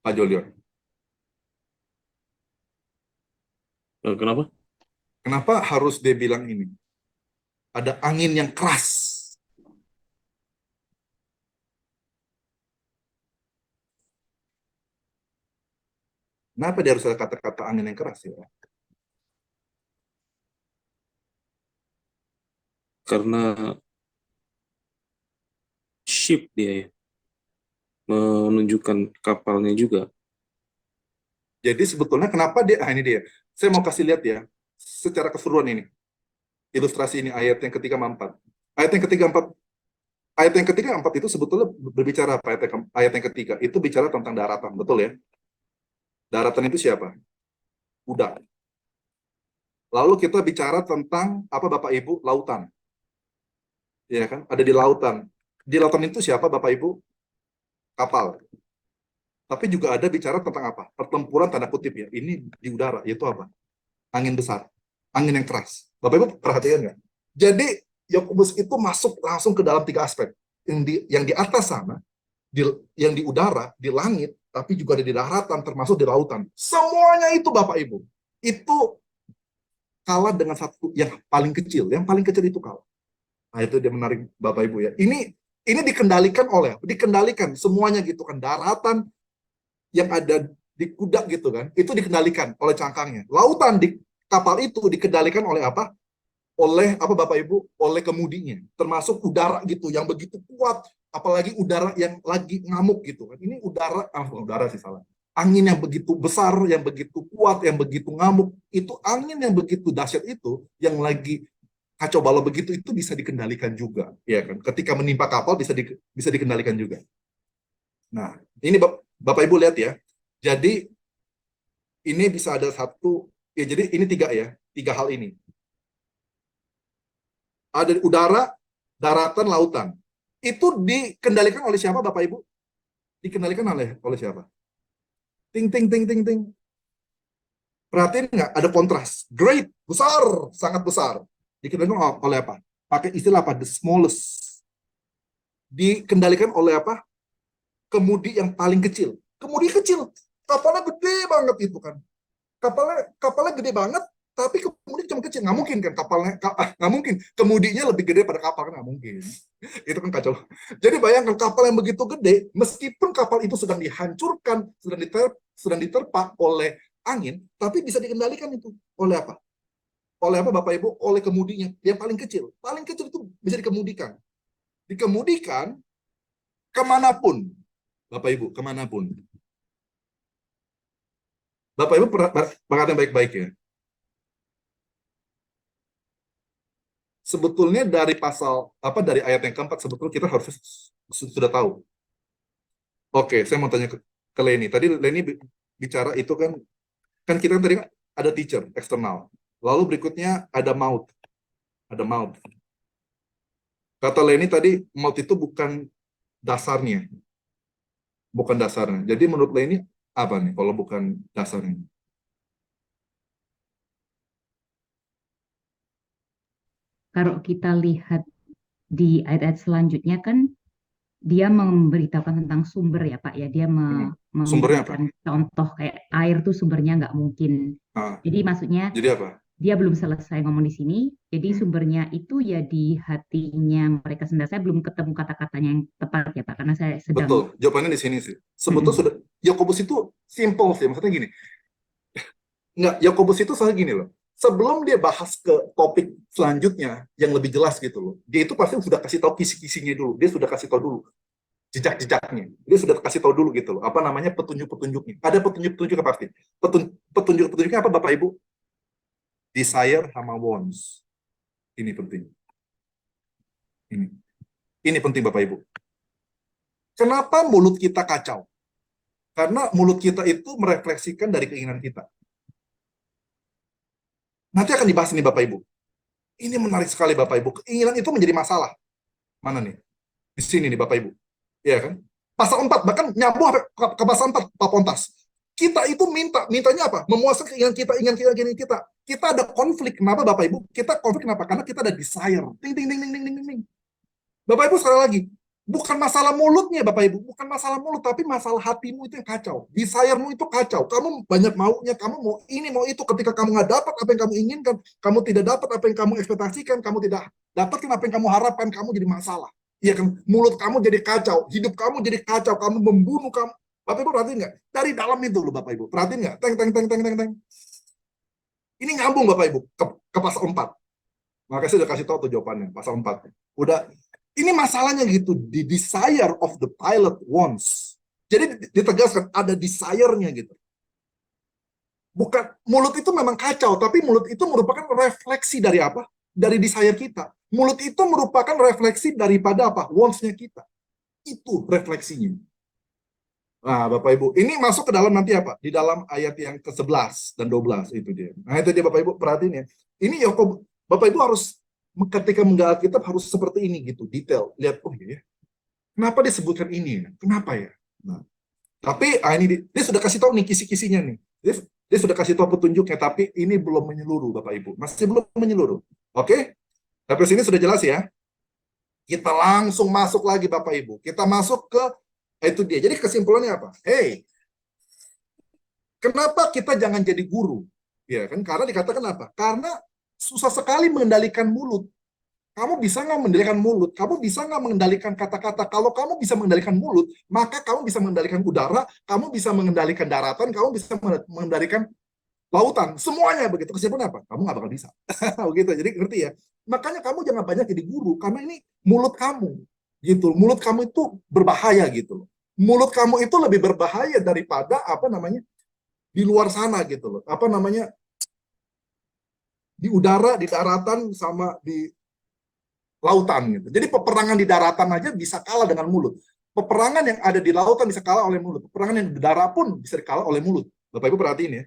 Pak Julian? Kenapa? Kenapa harus dia bilang ini? Ada angin yang keras. Kenapa dia harus ada kata-kata angin yang keras ya? Karena ship dia ya, menunjukkan kapalnya juga. Jadi sebetulnya kenapa dia, ini dia. Saya mau kasih lihat ya, secara keseluruhan ini. Ilustrasi ini ayat yang ketiga empat. Ayat yang ketiga empat, ayat yang ketiga empat itu sebetulnya berbicara apa? Ayat yang ketiga itu bicara tentang daratan, betul ya? Daratan itu siapa? Udah. Lalu kita bicara tentang apa Bapak Ibu? Lautan. Ya kan? Ada di lautan. Di lautan itu siapa Bapak Ibu? Kapal. Tapi juga ada bicara tentang apa? Pertempuran tanda kutip ya. Ini di udara, yaitu apa? Angin besar. Angin yang keras. Bapak Ibu perhatikan nggak? Jadi Yakobus itu masuk langsung ke dalam tiga aspek. Yang di atas sana, yang di udara, di langit, tapi juga ada di daratan, termasuk di lautan. Semuanya itu Bapak Ibu. Itu kalah dengan satu yang paling kecil. Yang paling kecil itu kalah. Nah, itu dia menarik Bapak Ibu ya. Ini dikendalikan semuanya gitu kan. Daratan yang ada di kuda gitu kan, itu dikendalikan oleh cangkangnya. Lautan di kapal itu dikendalikan oleh apa? Oleh apa Bapak Ibu? Oleh kemudinya. Termasuk udara gitu yang begitu kuat, apalagi udara yang lagi ngamuk gitu kan. Ini udara sih salah. Angin yang begitu besar, yang begitu kuat, yang begitu ngamuk, itu angin yang begitu dahsyat itu yang lagi kacau balau begitu itu bisa dikendalikan juga, ya kan? Ketika menimpa kapal bisa dikendalikan juga. Nah, ini Bapak Ibu lihat ya. Jadi ini bisa ada satu, ya jadi ini tiga hal ini. Ada udara, daratan, lautan. Itu dikendalikan oleh siapa Bapak Ibu? Dikendalikan oleh siapa? Ting ting ting ting ting. Perhatiin nggak? Ada kontras. Great, besar, sangat besar. Dikendalikan oleh apa? Pakai istilah apa? The smallest. Dikendalikan oleh apa? Kemudi yang paling kecil. Kemudi kecil. Kapalnya gede banget itu kan. Kapalnya gede banget, tapi kemudi cuma kecil. Nggak mungkin kan kapalnya, nggak mungkin. Kemudinya lebih gede pada kapal, kan nggak mungkin. Itu kan kacau. Jadi bayangkan kapal yang begitu gede, meskipun kapal itu sedang dihancurkan, sedang diterpa oleh angin, tapi bisa dikendalikan itu. Oleh apa? Oleh apa Bapak Ibu? Oleh kemudinya. Yang paling kecil. Paling kecil itu bisa dikemudikan. Dikemudikan kemanapun. Bapak Ibu, kemanapun. Bapak Ibu perhatikan baik-baik ya. Sebetulnya dari dari ayat yang keempat sebetulnya kita harus sudah tahu. Oke, saya mau tanya ke Leni. Tadi Leni bicara itu kan kita tadi ada teacher eksternal. Lalu berikutnya ada maut. Ada maut. Kata Leni tadi maut itu bukan dasarnya. Bukan dasarnya. Jadi menurut Leni apa nih kalau bukan dasarnya? Kalau kita lihat di ayat-ayat selanjutnya kan dia memberitahukan tentang sumber ya Pak ya. Dia Sumbernya apa? memberikan contoh kayak air tuh sumbernya nggak mungkin. Jadi maksudnya Jadi apa? dia belum selesai ngomong di sini. Jadi sumbernya itu ya di hatinya mereka sendiri. Saya belum ketemu kata-katanya yang tepat ya Pak, karena saya sedang. Betul, jawabannya di sini sih. Sebetulnya sudah Yakobus itu simple sih, maksudnya gini. Enggak, Yakobus itu soalnya gini loh. Sebelum dia bahas ke topik selanjutnya yang lebih jelas gitu loh. Dia itu pasti sudah kasih tahu kisi-kisinya dulu. Dia sudah kasih tahu dulu jejak-jejaknya. Dia sudah kasih tahu dulu gitu loh. Apa namanya petunjuk-petunjuknya. Ada petunjuk-petunjuknya pasti. Petunjuk-petunjuknya apa Bapak Ibu? Desire sama wants. Ini penting. Ini penting Bapak Ibu. Kenapa mulut kita kacau? Karena mulut kita itu merefleksikan dari keinginan kita. Nanti akan dibahas nih Bapak Ibu. Ini menarik sekali Bapak Ibu. Keinginan itu menjadi masalah. Mana nih? Di sini nih Bapak Ibu. Iya kan? Pasal 4, bahkan nyambung ke pasal 4, Pak Pontas. Kita itu mintanya apa? Memuaskan keinginan kita. Kita ada konflik. Kenapa Bapak Ibu? Kita konflik kenapa? Karena kita ada desire. Ting, ting, ting, ting, ting, ting, ting. Bapak Ibu sekali lagi, bukan masalah mulutnya Bapak Ibu, bukan masalah mulut, tapi masalah hatimu itu yang kacau. Desire-mu itu kacau. Kamu banyak maunya, kamu mau ini, mau itu. Ketika kamu nggak dapat apa yang kamu inginkan, kamu tidak dapat apa yang kamu ekspektasikan, kamu tidak dapatkan apa yang kamu harapkan, kamu jadi masalah. Iya kan? Mulut kamu jadi kacau, hidup kamu jadi kacau, kamu membunuh kamu. Bapak Ibu perhatiin nggak? Dari dalam itu loh Bapak Ibu. Perhatiin nggak? Teng, teng, teng, teng, teng, teng. Ini nyambung Bapak Ibu ke pasal 4. Makanya saya udah kasih tahu tuh jawabannya, pasal 4. Udah, ini masalahnya gitu, the desire of the pilot wants. Jadi ditegaskan ada desire-nya gitu. Bukan, mulut itu memang kacau, tapi mulut itu merupakan refleksi dari apa? Dari desire kita. Mulut itu merupakan refleksi daripada apa? Wants-nya kita. Itu refleksinya. Nah, Bapak Ibu, ini masuk ke dalam nanti apa? Di dalam ayat yang ke-11 dan 12 itu dia. Nah, itu dia Bapak Ibu, perhatiin ya. Ini Yakobus, Bapak Ibu harus ketika menggali Alkitab harus seperti ini gitu, detail. Lihat, oh iya ya. Kenapa disebutkan ini? Kenapa ya? Nah, tapi ini dia sudah kasih tahu nih kisi-kisinya nih. Dia sudah kasih tahu petunjuknya, tapi ini belum menyeluruh Bapak Ibu. Masih belum menyeluruh. Oke? Sampai sini sudah jelas ya. Kita langsung masuk lagi Bapak Ibu. Kita masuk ke itu dia. Jadi kesimpulannya apa? Hey, kenapa kita jangan jadi guru? Ya kan? Karena dikatakan apa? Karena susah sekali mengendalikan mulut. Kamu bisa nggak mengendalikan mulut? Kamu bisa nggak mengendalikan kata-kata? Kalau kamu bisa mengendalikan mulut, maka kamu bisa mengendalikan udara, kamu bisa mengendalikan daratan, kamu bisa mengendalikan lautan. Semuanya begitu. Kesimpulannya apa? Kamu nggak bakal bisa. Begitu. Jadi ngerti ya? Makanya kamu jangan banyak jadi guru, karena ini mulut kamu. Gitu. Mulut kamu itu berbahaya gitu loh. Mulut kamu itu lebih berbahaya daripada apa namanya di luar sana gitu loh. Apa namanya di udara, di daratan sama di lautan gitu. Jadi peperangan di daratan aja bisa kalah dengan mulut. Peperangan yang ada di lautan bisa kalah oleh mulut. Peperangan yang di darat pun bisa kalah oleh mulut. Bapak Ibu perhatiin ya.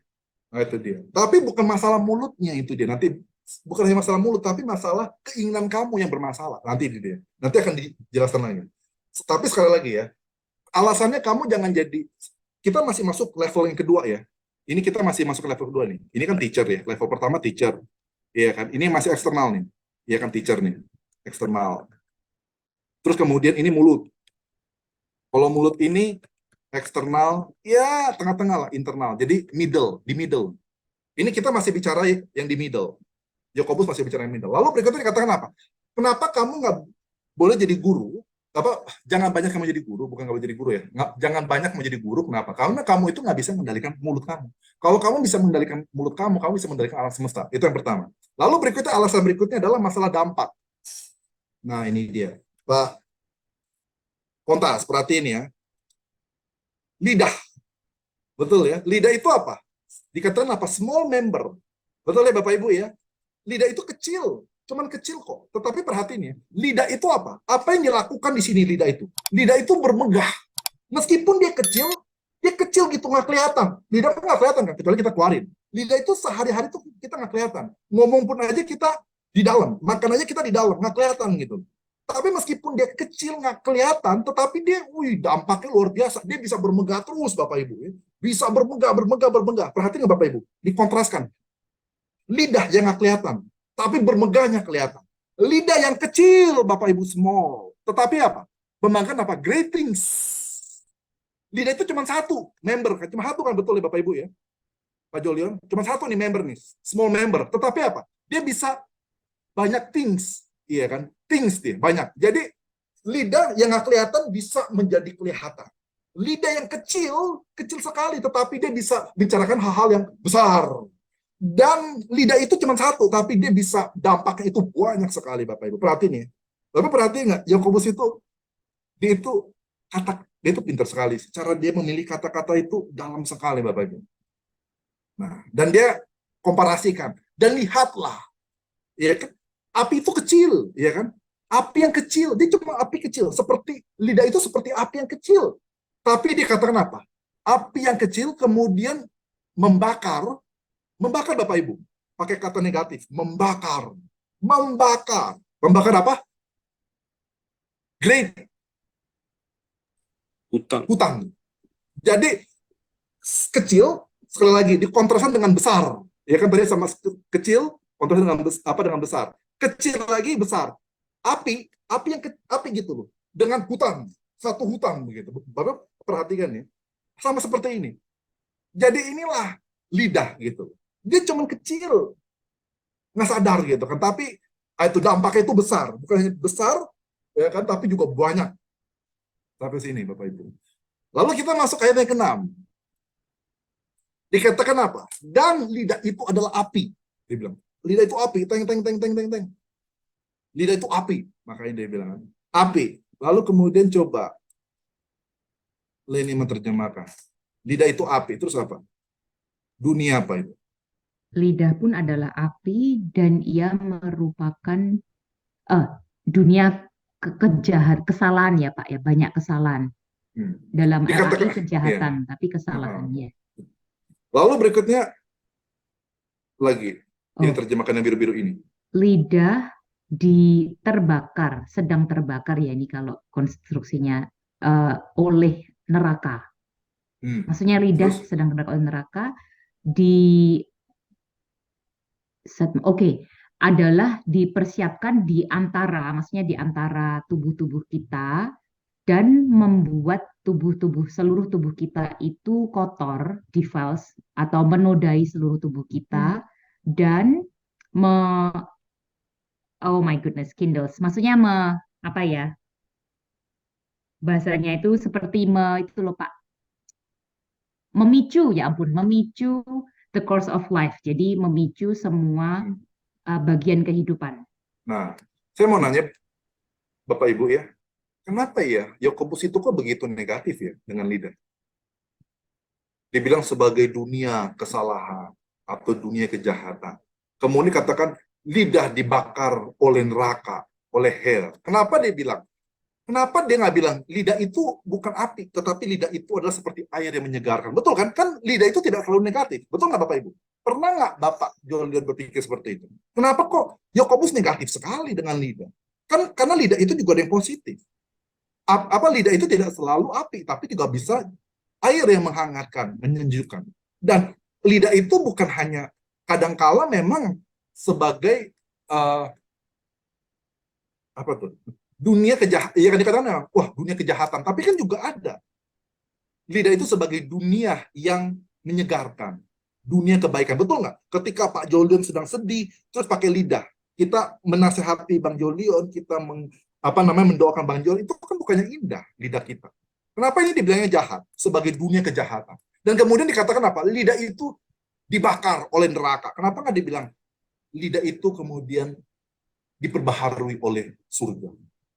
Nah, itu dia. Tapi bukan masalah mulutnya itu dia. Nanti bukan hanya masalah mulut, tapi masalah keinginan kamu yang bermasalah. Nanti itu dia. Nanti akan dijelaskan lagi. Tapi sekali lagi ya, alasannya kamu jangan jadi, kita masih masuk level yang kedua ya. Ini kita masih masuk ke level kedua nih. Ini kan teacher ya. Level pertama teacher. Iya kan? Ini masih eksternal nih. Iya kan teacher nih. Eksternal. Terus kemudian ini mulut. Kalau mulut ini eksternal, ya tengah-tengah lah, internal. Jadi middle, di middle. Ini kita masih bicara yang di middle. Yakobus masih bicara yang middle. Lalu berikutnya dikatakan apa? Kenapa kamu nggak boleh jadi guru? Apa? Jangan banyak kamu jadi guru, bukan nggak boleh jadi guru ya. Jangan banyak mau jadi guru. Kenapa? Karena kamu itu nggak bisa mengendalikan mulut kamu. Kalau kamu bisa mengendalikan mulut kamu bisa mengendalikan alam semesta. Itu yang pertama. Lalu berikutnya, alasan berikutnya adalah masalah dampak. Nah, ini dia. Pak Kontas, perhatiin ya. Lidah. Betul ya? Lidah itu apa? Dikatakan apa? Small member. Betul ya Bapak Ibu ya? Lidah itu kecil. Cuman kecil kok. Tetapi perhatiin ya. Lidah itu apa? Apa yang dilakukan di sini lidah itu? Lidah itu bermegah. Meskipun dia kecil gitu, nggak kelihatan. Lidah kan nggak kelihatan kan? Kecuali kita keluarin. Lidah itu sehari-hari tuh kita nggak kelihatan. Ngomong pun aja kita di dalam. Makan aja kita di dalam. Nggak kelihatan gitu. Tapi meskipun dia kecil, nggak kelihatan, tetapi dia, dampaknya luar biasa. Dia bisa bermegah terus, Bapak Ibu. Ya. Bisa bermegah. Perhatikan Bapak Ibu, dikontraskan. Lidah yang nggak kelihatan, tapi bermegahnya kelihatan. Lidah yang kecil, Bapak Ibu, small. Tetapi apa? Membanggakan apa? Great things. Lidah itu cuma satu member, cuma satu kan, betul ya Bapak Ibu ya? Pak Jolion, cuma satu nih member nih, small member. Tetapi apa? Dia bisa banyak things. Iya kan? Things dia, banyak. Jadi, lidah yang nggak kelihatan bisa menjadi kelihatan. Lidah yang kecil sekali, tetapi dia bisa bicarakan hal-hal yang besar. Dan lidah itu cuma satu, tapi dia bisa, dampaknya itu banyak sekali, Bapak Ibu. Perhatiin ya. Bapak perhatiin nggak? Yakobus itu, dia itu pintar sekali. Cara dia memilih kata-kata itu dalam sekali, Bapak Ibu. Nah, dan dia komparasikan. Dan lihatlah, ya kan? Api itu kecil, ya kan? Api yang kecil, dia cuma api kecil. Seperti lidah itu seperti api yang kecil. Tapi dikatakan apa? Api yang kecil kemudian membakar Bapak Ibu. Pakai kata negatif, membakar. Membakar apa? Great. Hutang. Jadi kecil, sekali lagi, dikontraskan dengan besar. Ya kan tadi sama kecil, kontrasnya dengan besar. Kecil lagi besar. Api yang api gitu loh. Dengan hutan, satu hutan begitu. Bapak perhatikan ya. Sama seperti ini. Jadi inilah lidah gitu. Dia cuma kecil, nggak sadar gitu kan. Tapi itu dampaknya itu besar. Bukan hanya besar, ya kan, tapi juga banyak. Sampai sini Bapak Ibu. Lalu kita masuk ayat yang ke-6. Dikatakan apa? Dan lidah itu adalah api. Dia bilang, lidah itu api, teng, teng, teng, teng, teng, teng. Lidah itu api. Makanya dia bilang, api. Lalu kemudian coba Leni menerjemahkan. Lidah itu api. Terus apa? Dunia apa itu? Lidah pun adalah api dan ia merupakan dunia kesalahan ya Pak ya, banyak kesalahan. Dalam arti Dikatakan, kejahatan, iya. tapi kesalahan ya. Lalu berikutnya lagi, ini Oh, terjemahkan yang biru-biru ini. lidah terbakar, sedang terbakar ya ini kalau konstruksinya oleh neraka. Maksudnya lidah Terus? sedang terbakar oleh neraka di adalah dipersiapkan di antara, maksudnya di antara tubuh-tubuh kita dan membuat seluruh tubuh kita itu kotor, defiled atau menodai seluruh tubuh kita dan oh my goodness, Kindles. Maksudnya apa ya? Bahasanya itu seperti itu loh Pak. Memicu, ya ampun, memicu the course of life. Jadi memicu semua bagian kehidupan. Nah, saya mau nanya Bapak Ibu ya, kenapa ya Yakobus itu kok begitu negatif ya dengan lidah? Dibilang sebagai dunia kesalahan atau dunia kejahatan. Kemudian katakan lidah dibakar oleh neraka, oleh hell. Kenapa dia bilang? Kenapa dia nggak bilang lidah itu bukan api, tetapi lidah itu adalah seperti air yang menyegarkan? Betul kan? Kan lidah itu tidak selalu negatif. Betul nggak Bapak Ibu? Pernah nggak Bapak Julian berpikir seperti itu? Kenapa kok Yakobus negatif sekali dengan lidah? Kan karena lidah itu juga ada yang positif. Apa lidah itu tidak selalu api, tapi juga bisa air yang menghangatkan, menyejukkan. Dan lidah itu bukan hanya kadangkala memang sebagai apa tuh? Dunia kejahatan, ya kan dikatakan wah dunia kejahatan, tapi kan juga ada lidah itu sebagai dunia yang menyegarkan, dunia kebaikan, betul nggak? Ketika Pak Jolion sedang sedih, terus pakai lidah, kita menasehati Bang Jolion, kita mendoakan Bang Jolion, itu kan bukannya indah lidah kita. Kenapa ini dibilangnya jahat? Sebagai dunia kejahatan. Dan kemudian dikatakan apa? Lidah itu dibakar oleh neraka. Kenapa nggak dibilang lidah itu kemudian diperbaharui oleh surga?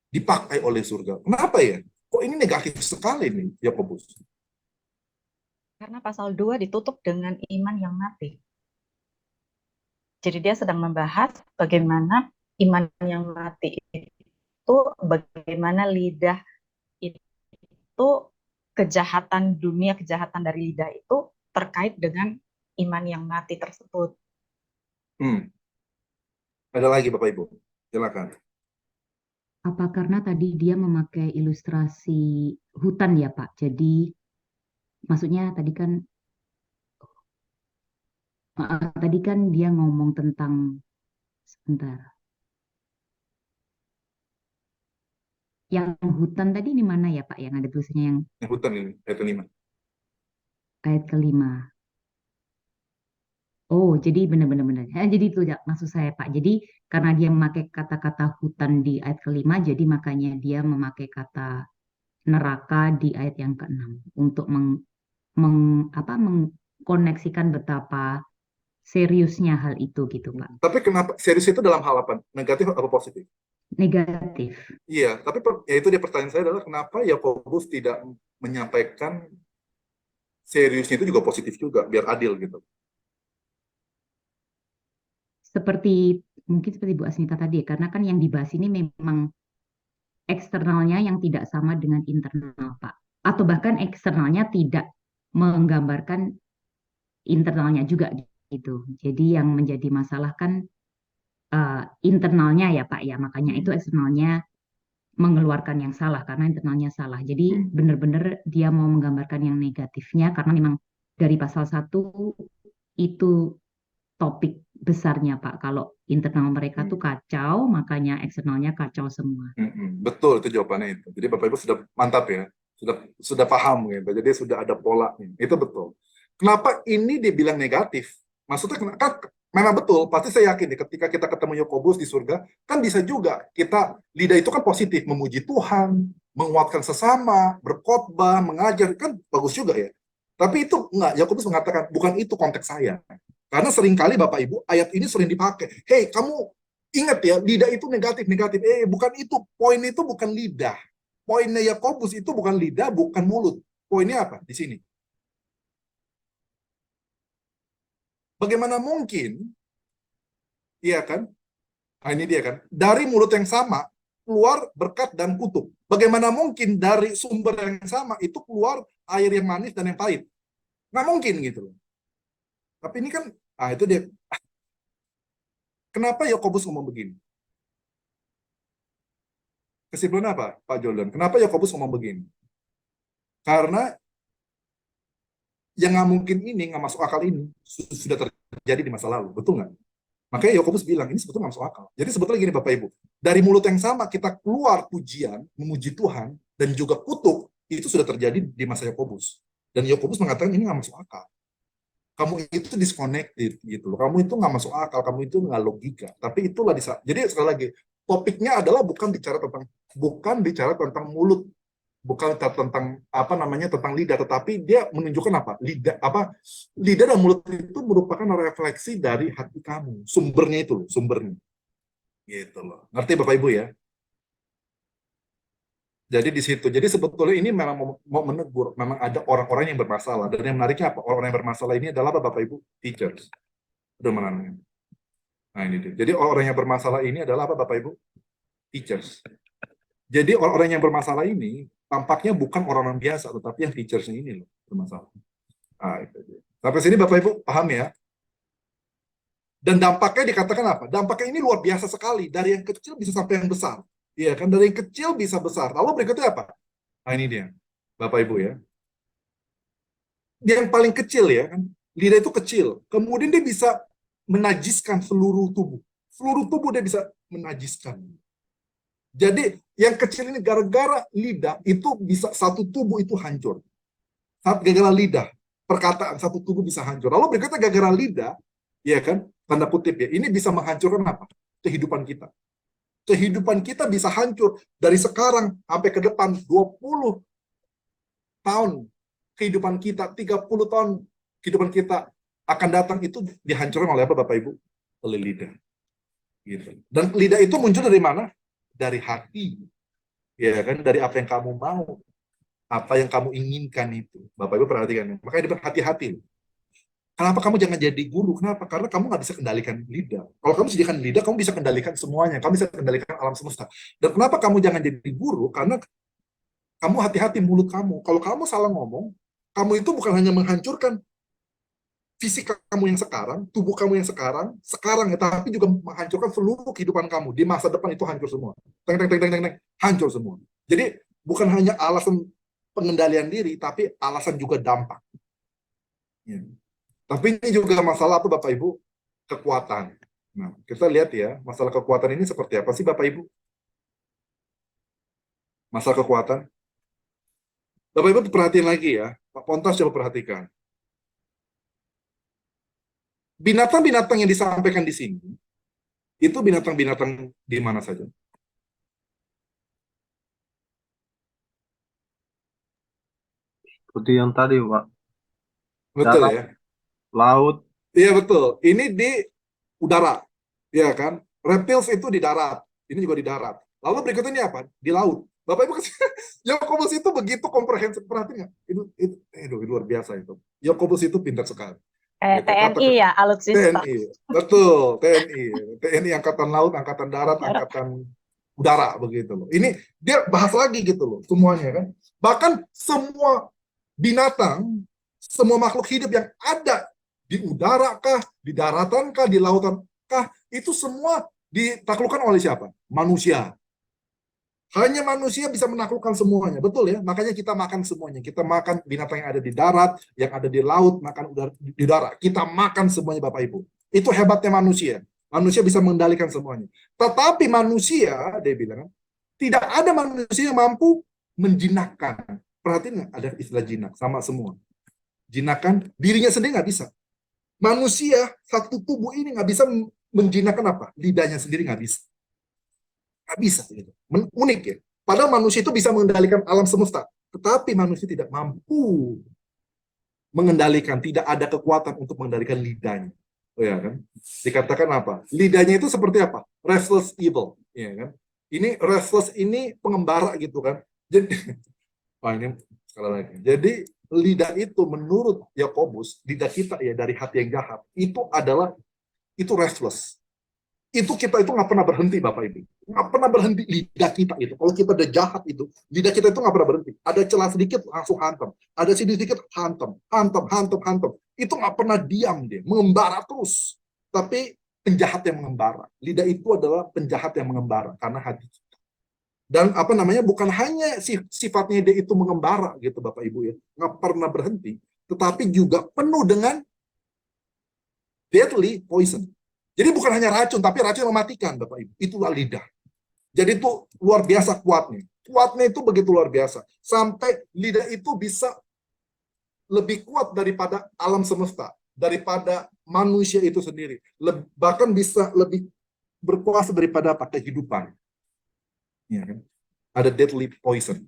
Dipakai oleh surga. Kenapa ya? Kok ini negatif sekali nih, Yakobus? Karena pasal 2 ditutup dengan iman yang mati. Jadi dia sedang membahas bagaimana iman yang mati itu, bagaimana lidah itu, kejahatan dunia, kejahatan dari lidah itu terkait dengan iman yang mati tersebut. Ada lagi Bapak Ibu? Silakan. Apa karena tadi dia memakai ilustrasi hutan ya Pak? Jadi maksudnya tadi kan dia ngomong tentang sebentar. Yang hutan tadi di mana ya Pak? Yang ada tulisannya yang Hutan ini, ayat kelima. ayat kelima. Oh, jadi benar-benar. Jadi itu ya, maksud saya Pak. Jadi karena dia memakai kata-kata hutan di ayat kelima, jadi makanya dia memakai kata neraka di ayat yang keenam untuk mengkoneksikan betapa seriusnya hal itu gitu Pak. Tapi kenapa serius itu dalam hal apa? Negatif atau positif? Negatif. Iya, tapi ya itu dia pertanyaan saya adalah kenapa Yakobus tidak menyampaikan seriusnya itu juga positif juga, biar adil gitu. Mungkin seperti Bu Asmita tadi ya, karena kan yang dibahas ini memang eksternalnya yang tidak sama dengan internal Pak. Atau bahkan eksternalnya tidak menggambarkan internalnya juga gitu. Jadi yang menjadi masalah kan internalnya ya Pak ya, makanya itu eksternalnya mengeluarkan yang salah karena internalnya salah. Jadi benar-benar dia mau menggambarkan yang negatifnya karena memang dari pasal 1 itu topik besarnya Pak. Kalau internal mereka tuh kacau, makanya eksternalnya kacau semua. Betul, itu jawabannya itu. Jadi Bapak Ibu sudah mantap ya, sudah paham gitu. Jadi sudah ada polanya. Itu betul. Kenapa ini dibilang negatif? Maksudnya kan memang betul, pasti saya yakin nih, ketika kita ketemu Yakobus di surga, kan bisa juga kita lidah itu kan positif, memuji Tuhan, menguatkan sesama, berkhotbah, mengajar, kan bagus juga ya. Tapi itu enggak, Yakobus mengatakan bukan itu konteks saya. Karena seringkali Bapak Ibu ayat ini sering dipakai. Hei, kamu ingat ya, lidah itu negatif-negatif. Bukan itu. Poin itu bukan lidah. Poinnya Yakobus itu bukan lidah, bukan mulut. Poinnya apa? Di sini. Bagaimana mungkin, iya kan? Nah, ini dia kan. Dari mulut yang sama, keluar berkat dan kutuk. Bagaimana mungkin dari sumber yang sama, itu keluar air yang manis dan yang pahit? Nggak mungkin gitu loh. Tapi ini kan, itu dia. Kenapa Yakobus ngomong begini? Kesimpulan apa, Pak Jordan? Kenapa Yakobus ngomong begini? Karena yang nggak mungkin ini, nggak masuk akal ini, sudah terjadi di masa lalu. Betul nggak? Makanya Yakobus bilang, ini sebetulnya nggak masuk akal. Jadi sebetulnya gini Bapak Ibu, dari mulut yang sama kita keluar pujian, memuji Tuhan, dan juga kutuk, itu sudah terjadi di masa Yakobus. Dan Yakobus mengatakan ini nggak masuk akal. Kamu itu disconnected gitu loh. Kamu itu nggak masuk akal, kamu itu nggak logika. Tapi itulah jadi sekali lagi, topiknya adalah bukan bicara tentang mulut, bukan tentang apa namanya tentang lidah, tetapi dia menunjukkan apa? Lidah dan mulut itu merupakan refleksi dari hati kamu. Sumbernya itu loh, sumbernya. Gitu loh. Ngerti Bapak Ibu ya? Jadi di situ. Jadi sebetulnya ini memang mau menegur, memang ada orang-orang yang bermasalah. Dan yang menariknya apa? Orang yang bermasalah ini adalah apa Bapak Ibu? Teachers. Udah menariknya. Nah ini dia. Jadi orang yang bermasalah ini adalah apa Bapak Ibu? Teachers. Jadi orang-orang yang bermasalah ini tampaknya bukan orang-orang biasa, tetapi yang teachers ini loh bermasalah. Itu dia. Sampai sini Bapak Ibu paham ya? Dan dampaknya dikatakan apa? Dampaknya ini luar biasa sekali. Dari yang kecil bisa sampai yang besar. Iya kan? Dari yang kecil bisa besar. Lalu berikutnya apa? Nah ini dia. Bapak Ibu ya. Dia yang paling kecil ya kan. Lidah itu kecil. Kemudian dia bisa menajiskan seluruh tubuh. Seluruh tubuh dia bisa menajiskan. Jadi yang kecil ini gara-gara lidah itu bisa satu tubuh itu hancur. Gara-gara lidah, perkataan satu tubuh bisa hancur. Lalu berikutnya gara-gara lidah, ya kan, tanda kutip ya, ini bisa menghancurkan apa? Kehidupan kita. Kehidupan kita bisa hancur dari sekarang sampai ke depan 20 tahun kehidupan kita, 30 tahun kehidupan kita akan datang itu dihancurkan oleh apa Bapak Ibu? Oleh lidah. Gitu. Dan lidah itu muncul dari mana? Dari hati. Ya kan, dari apa yang kamu mau, apa yang kamu inginkan itu. Bapak Ibu perhatikan. Makanya berhati-hati. Kenapa kamu jangan jadi guru? Kenapa? Karena kamu nggak bisa kendalikan lidah. Kalau kamu sediakan lidah, kamu bisa kendalikan semuanya. Kamu bisa kendalikan alam semesta. Dan kenapa kamu jangan jadi guru? Karena kamu hati-hati mulut kamu. Kalau kamu salah ngomong, kamu itu bukan hanya menghancurkan fisik kamu yang sekarang, tubuh kamu yang sekarang ya, tapi juga menghancurkan seluruh kehidupan kamu. Di masa depan itu hancur semua. Hancur semua. Jadi bukan hanya alasan pengendalian diri, tapi alasan juga dampak. Ya. Tapi ini juga masalah apa Bapak Ibu? Kekuatan. Nah, kita lihat ya, masalah kekuatan ini seperti apa sih Bapak Ibu? Masalah kekuatan. Bapak Ibu perhatiin lagi ya, Pak Pontas coba perhatikan. Binatang-binatang yang disampaikan di sini, itu binatang-binatang di mana saja? Seperti yang tadi, Pak. Betul Darat, ya? laut, Iya betul. Ini di udara, ya kan? Reptiles itu di darat, ini juga di darat. Lalu berikutnya ini apa? Di laut. Bapak Ibu, Yakobus itu begitu komprehensif, perhatikan nggak? Itu luar biasa itu. Yakobus itu pintar sekali. Gitu. TNI ya, alutsista. TNI, betul, TNI Angkatan Laut, Angkatan Darat, Angkatan Udara begitu loh. Ini dia bahas lagi gitu loh, semuanya kan. Bahkan semua binatang, semua makhluk hidup yang ada di udara kah, di daratan kah, di lautan kah, itu semua ditaklukkan oleh siapa? Manusia. Hanya manusia bisa menaklukkan semuanya, betul ya? Makanya kita makan semuanya. Kita makan binatang yang ada di darat, yang ada di laut, makan udara di darat. Kita makan semuanya Bapak Ibu. Itu hebatnya manusia. Manusia bisa mengendalikan semuanya. Tetapi manusia, dia bilang, tidak ada manusia yang mampu menjinakkan. Perhatiin nggak? Ada istilah jinak, sama semua. Jinakan dirinya sendiri nggak bisa. Manusia, satu tubuh ini nggak bisa menjinakkan apa? Lidahnya sendiri nggak bisa. Nggak bisa. Gitu. Unik ya. Padahal manusia itu bisa mengendalikan alam semesta. Tetapi manusia tidak mampu mengendalikan, tidak ada kekuatan untuk mengendalikan lidahnya. Oh ya kan? Dikatakan apa? Lidahnya itu seperti apa? Restless evil, ya kan? Ini restless ini pengembara gitu kan. Jadi wah ini sekali lagi. Jadi lidah itu menurut Yakobus, lidah kita ya dari hati yang jahat, itu restless. Itu kita itu nggak pernah berhenti, Bapak Ibu. Nggak pernah berhenti lidah kita itu. Kalau kita udah jahat itu, lidah kita itu nggak pernah berhenti. Ada celah sedikit langsung hantam. Ada sedikit hantam, hantam, hantam, hantam. Itu nggak pernah diam dia, mengembara terus. Tapi penjahat yang mengembara. Lidah itu adalah penjahat yang mengembara karena hati. Dan apa namanya, bukan hanya sifatnya dia itu mengembara gitu Bapak Ibu ya, nggak pernah berhenti, tetapi juga penuh dengan deadly poison. Jadi bukan hanya racun, tapi racun yang mematikan Bapak Ibu. Itulah lidah. Jadi itu luar biasa kuatnya. Kuatnya itu begitu luar biasa. Sampai lidah itu bisa lebih kuat daripada alam semesta, daripada manusia itu sendiri. Bahkan bisa lebih berkuasa daripada kehidupan. Ya kan? Ada deadly poison.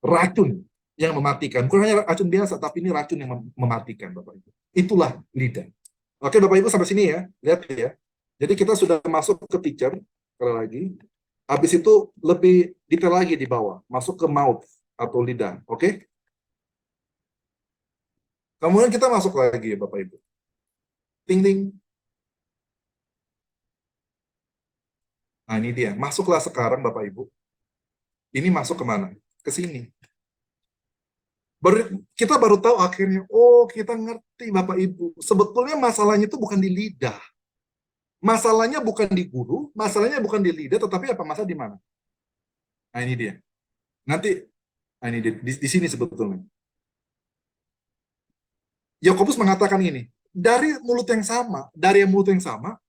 Racun yang mematikan. Bukan hanya racun biasa, tapi ini racun yang mematikan Bapak Ibu. Itulah lidah. Oke Bapak Ibu sampai sini ya. Lihat ya. Jadi kita sudah masuk ke teacher. Sekali lagi. Habis itu lebih detail lagi di bawah. Masuk ke mouth atau lidah. Oke. Kemudian kita masuk lagi ya Bapak Ibu. Ting ting. Nah ini dia. Masuklah sekarang Bapak Ibu. Ini masuk kemana? Ke sini. Kita baru tahu akhirnya, oh kita ngerti Bapak Ibu. Sebetulnya masalahnya itu bukan di lidah. Masalahnya bukan di guru, masalahnya bukan di lidah, tetapi apa masalah di mana? Nah ini dia. Nanti, nah ini dia. Di sini sebetulnya. Yakobus mengatakan ini, dari mulut yang sama,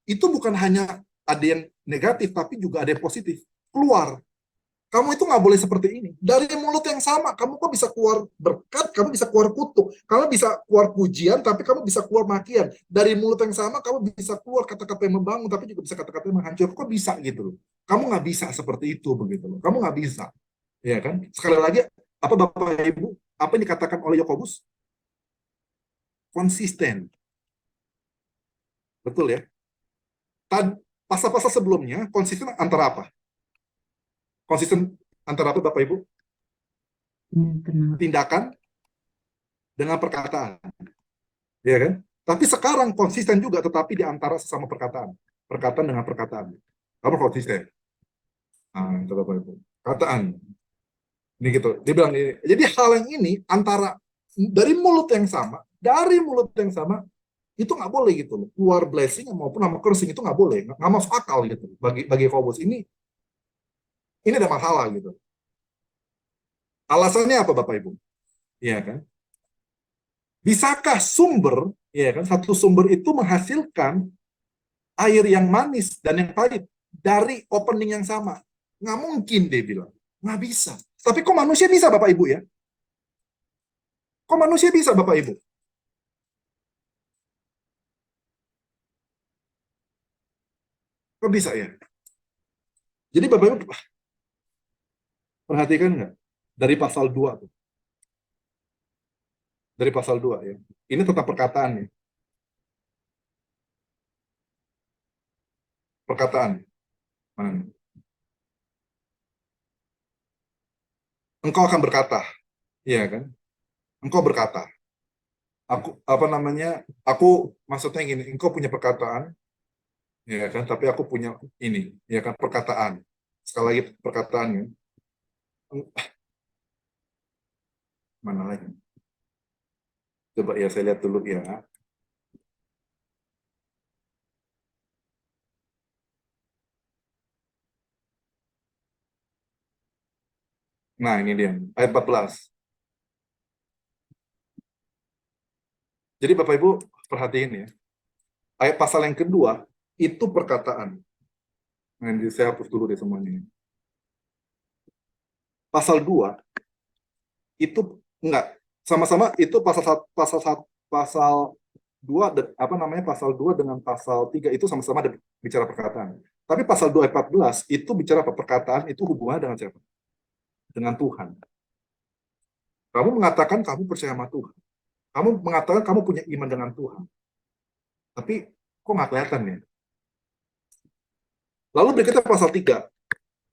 itu bukan hanya ada yang negatif, tapi juga ada yang positif. Keluar. Kamu itu nggak boleh seperti ini. Dari mulut yang sama, kamu kok bisa keluar berkat, kamu bisa keluar kutuk. Kamu bisa keluar pujian, tapi kamu bisa keluar makian. Dari mulut yang sama, kamu bisa keluar kata-kata yang membangun, tapi juga bisa kata-kata yang menghancur. Kok bisa gitu loh? Kamu nggak bisa seperti itu begitu loh. Kamu nggak bisa. Ya kan? Sekali lagi, apa Bapak Ibu, apa yang dikatakan oleh Yakobus? Konsisten. Betul ya? Pasal-pasal sebelumnya, konsisten antara apa? Konsisten antara apa Bapak Ibu? Tindakan dengan perkataan. Ya kan? Tapi sekarang konsisten juga, tetapi di antara sesama perkataan. Perkataan dengan perkataan. Kamu konsisten. Nah, itu Bapak Ibu. Perkataan. Ini gitu. Dia bilang ini. Jadi hal yang ini antara dari mulut yang sama, itu nggak boleh gitu loh. Keluar blessing maupun nama cursing itu nggak boleh. Nggak masuk akal gitu. Bagi Yakobus ini ada masalah gitu. Alasannya apa Bapak Ibu? Iya kan? Bisakah satu sumber itu menghasilkan air yang manis dan yang pahit dari opening yang sama? Nggak mungkin dia bilang. Nggak bisa. Tapi kok manusia bisa Bapak Ibu ya? Kok manusia bisa Bapak Ibu? Kok bisa ya? Jadi Bapak Ibu perhatikan nggak? Dari pasal 2 tuh. Dari pasal 2 ya. Ini tentang perkataan nih. Perkataan. Mana? Engkau akan berkata. Iya kan? Engkau berkata. Aku maksudnya gini, engkau punya perkataan, ya kan? Tapi aku punya ini, ya kan? Perkataan. Sekali lagi perkataannya. Mana lagi? Coba ya saya lihat dulu ya. Nah, ini dia, ayat 14. Jadi Bapak Ibu perhatiin ya. Ayat pasal yang kedua, itu perkataan. Nah, ini saya hapus dulu deh semuanya. Pasal 2, itu enggak. Sama-sama itu pasal 2 apa namanya pasal 2 dengan pasal 3 itu sama-sama ada bicara perkataan. Tapi pasal 2 ayat 14 itu bicara apa? Perkataan itu hubungannya dengan siapa? Dengan Tuhan. Kamu mengatakan kamu percaya sama Tuhan. Kamu mengatakan kamu punya iman dengan Tuhan. Tapi kok nggak kelihatan ya? Lalu berikutnya pasal 3.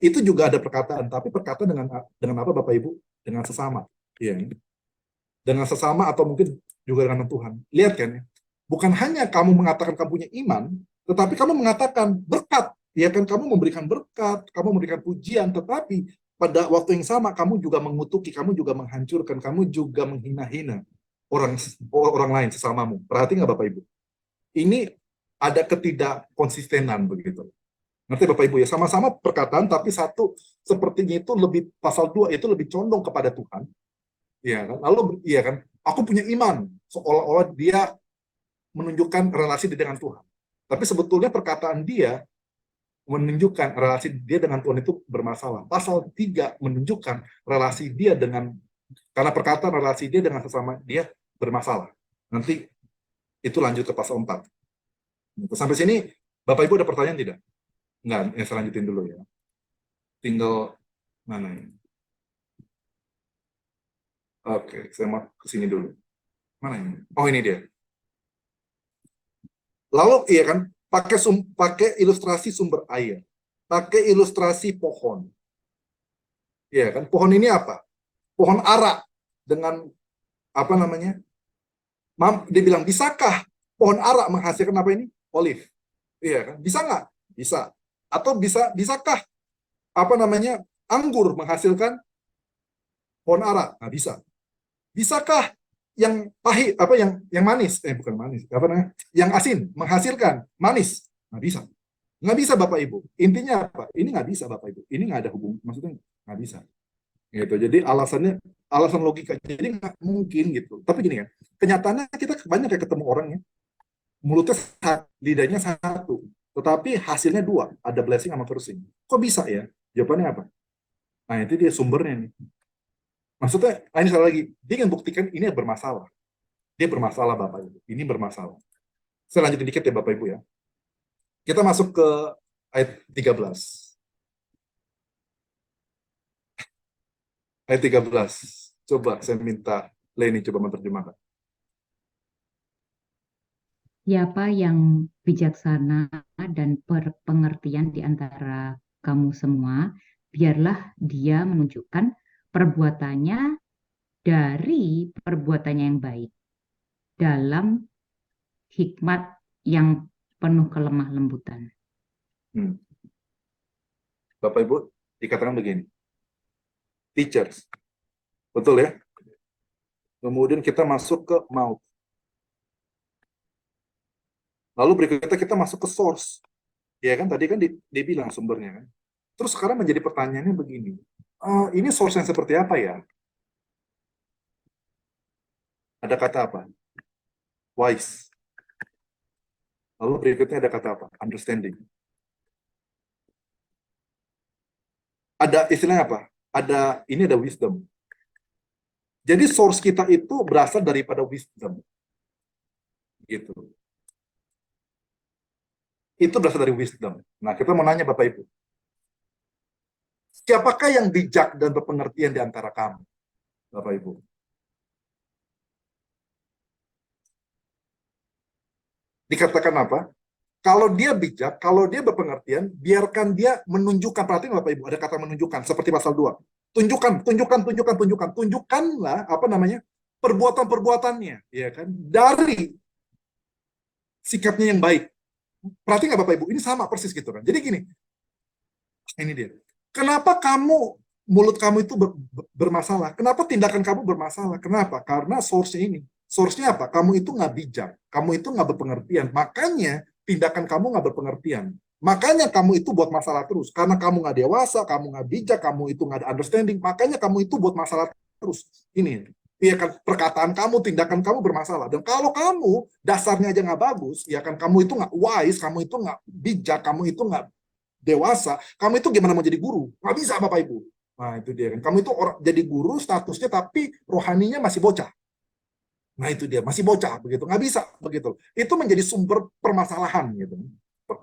Itu juga ada perkataan, tapi perkataan dengan apa Bapak Ibu? Dengan sesama. Iya. Dengan sesama atau mungkin juga dengan Tuhan. Lihat kan ya? Bukan hanya kamu mengatakan kamu punya iman, tetapi kamu mengatakan berkat. Ya kan, kamu memberikan berkat, kamu memberikan pujian, tetapi pada waktu yang sama kamu juga mengutuki, kamu juga menghancurkan, kamu juga menghina-hina orang lain sesamamu. Perhati nggak Bapak Ibu? Ini ada ketidakkonsistenan begitu. Ngerti Bapak Ibu ya? Sama-sama perkataan, tapi satu sepertinya itu lebih, pasal 2 itu lebih condong kepada Tuhan. Iya kan? Lalu iya kan? Aku punya iman, seolah-olah dia menunjukkan relasi dia dengan Tuhan. Tapi sebetulnya perkataan dia menunjukkan relasi dia dengan Tuhan itu bermasalah. Pasal 3 menunjukkan relasi dia dengan, karena perkataan relasi dia dengan sesama dia bermasalah. Nanti itu lanjut ke pasal 4. Sampai sini, Bapak Ibu ada pertanyaan tidak? Enggak, ya saya lanjutin dulu ya. Tinggal mana ini? Oke, saya mau ke sini dulu. Mana ini? Oh, ini dia. Lalu iya kan, pakai ilustrasi sumber air, pakai ilustrasi pohon. Iya kan, pohon ini apa? Pohon ara dengan apa namanya? Dia bilang, bisakah pohon ara menghasilkan apa ini? Olive. Iya kan? Bisa nggak? Bisa. Atau bisakah apa namanya? Anggur menghasilkan pohon ara? Nah, bisa. Bisakah yang pahit apa yang manis bukan manis apa namanya yang asin menghasilkan manis? Nggak bisa. Nggak bisa Bapak Ibu. Intinya apa? Ini nggak bisa Bapak Ibu. Ini nggak ada hubungan, maksudnya nggak bisa gitu. Jadi alasan logika, jadi nggak mungkin gitu. Tapi gini kan, kenyataannya kita banyak kayak ketemu orang ya, mulutnya satu, lidahnya satu, tetapi hasilnya dua, ada blessing sama cursing. Kok bisa ya? Jawabannya apa? Nah, itu dia sumbernya nih. Maksudnya, ini sekali lagi, dia ingin buktikan ini bermasalah. Dia bermasalah, Bapak Ibu. Ini bermasalah. Saya lanjutin dikit ya, Bapak Ibu ya. Kita masuk ke ayat 13. Ayat 13. Coba saya minta Leni coba menerjemahkan. Siapa yang bijaksana dan berpengertian di antara kamu semua, biarlah dia menunjukkan perbuatannya dari perbuatannya yang baik dalam hikmat yang penuh kelemah lembutan. Bapak Ibu, dikatakan begini. Teachers. Betul ya? Kemudian kita masuk ke maut. Lalu berikutnya kita masuk ke source. Ya kan, tadi kan dibilang sumbernya kan. Terus sekarang menjadi pertanyaannya begini. Ini source yang seperti apa ya? Ada kata apa? Wise. Lalu berikutnya ada kata apa? Understanding. Ada istilahnya apa? Ini ada wisdom. Jadi source kita itu berasal daripada wisdom. Gitu. Itu berasal dari wisdom. Nah, kita mau nanya Bapak Ibu. Siapakah yang bijak dan berpengertian di antara kamu? Bapak Ibu. Dikatakan apa? Kalau dia bijak, kalau dia berpengertian, biarkan dia menunjukkan. Perhatian Bapak Ibu, ada kata menunjukkan, seperti pasal 2. Tunjukkanlah, apa namanya, perbuatan-perbuatannya, ya kan, dari sikapnya yang baik. Perhatian nggak Bapak Ibu, ini sama persis gitu kan. Jadi gini, ini dia. Kenapa mulut kamu itu bermasalah? Kenapa tindakan kamu bermasalah? Kenapa? Karena source-nya ini. Source-nya apa? Kamu itu nggak bijak, kamu itu nggak berpengertian. Makanya tindakan kamu nggak berpengertian. Makanya kamu itu buat masalah terus. Karena kamu nggak dewasa, kamu nggak bijak, kamu itu nggak ada understanding. Makanya kamu itu buat masalah terus. Ini. Iya kan, perkataan kamu, tindakan kamu bermasalah. Dan kalau kamu dasarnya aja nggak bagus, ya kan, kamu itu nggak wise, kamu itu nggak bijak, kamu itu nggak dewasa, kamu itu gimana mau jadi guru? Nggak bisa, Bapak Ibu. Nah, itu dia kan. Kamu itu orang jadi guru statusnya, tapi rohaninya masih bocah. Nah, itu dia, masih bocah begitu. Nggak bisa begitu. Itu menjadi sumber permasalahan gitu.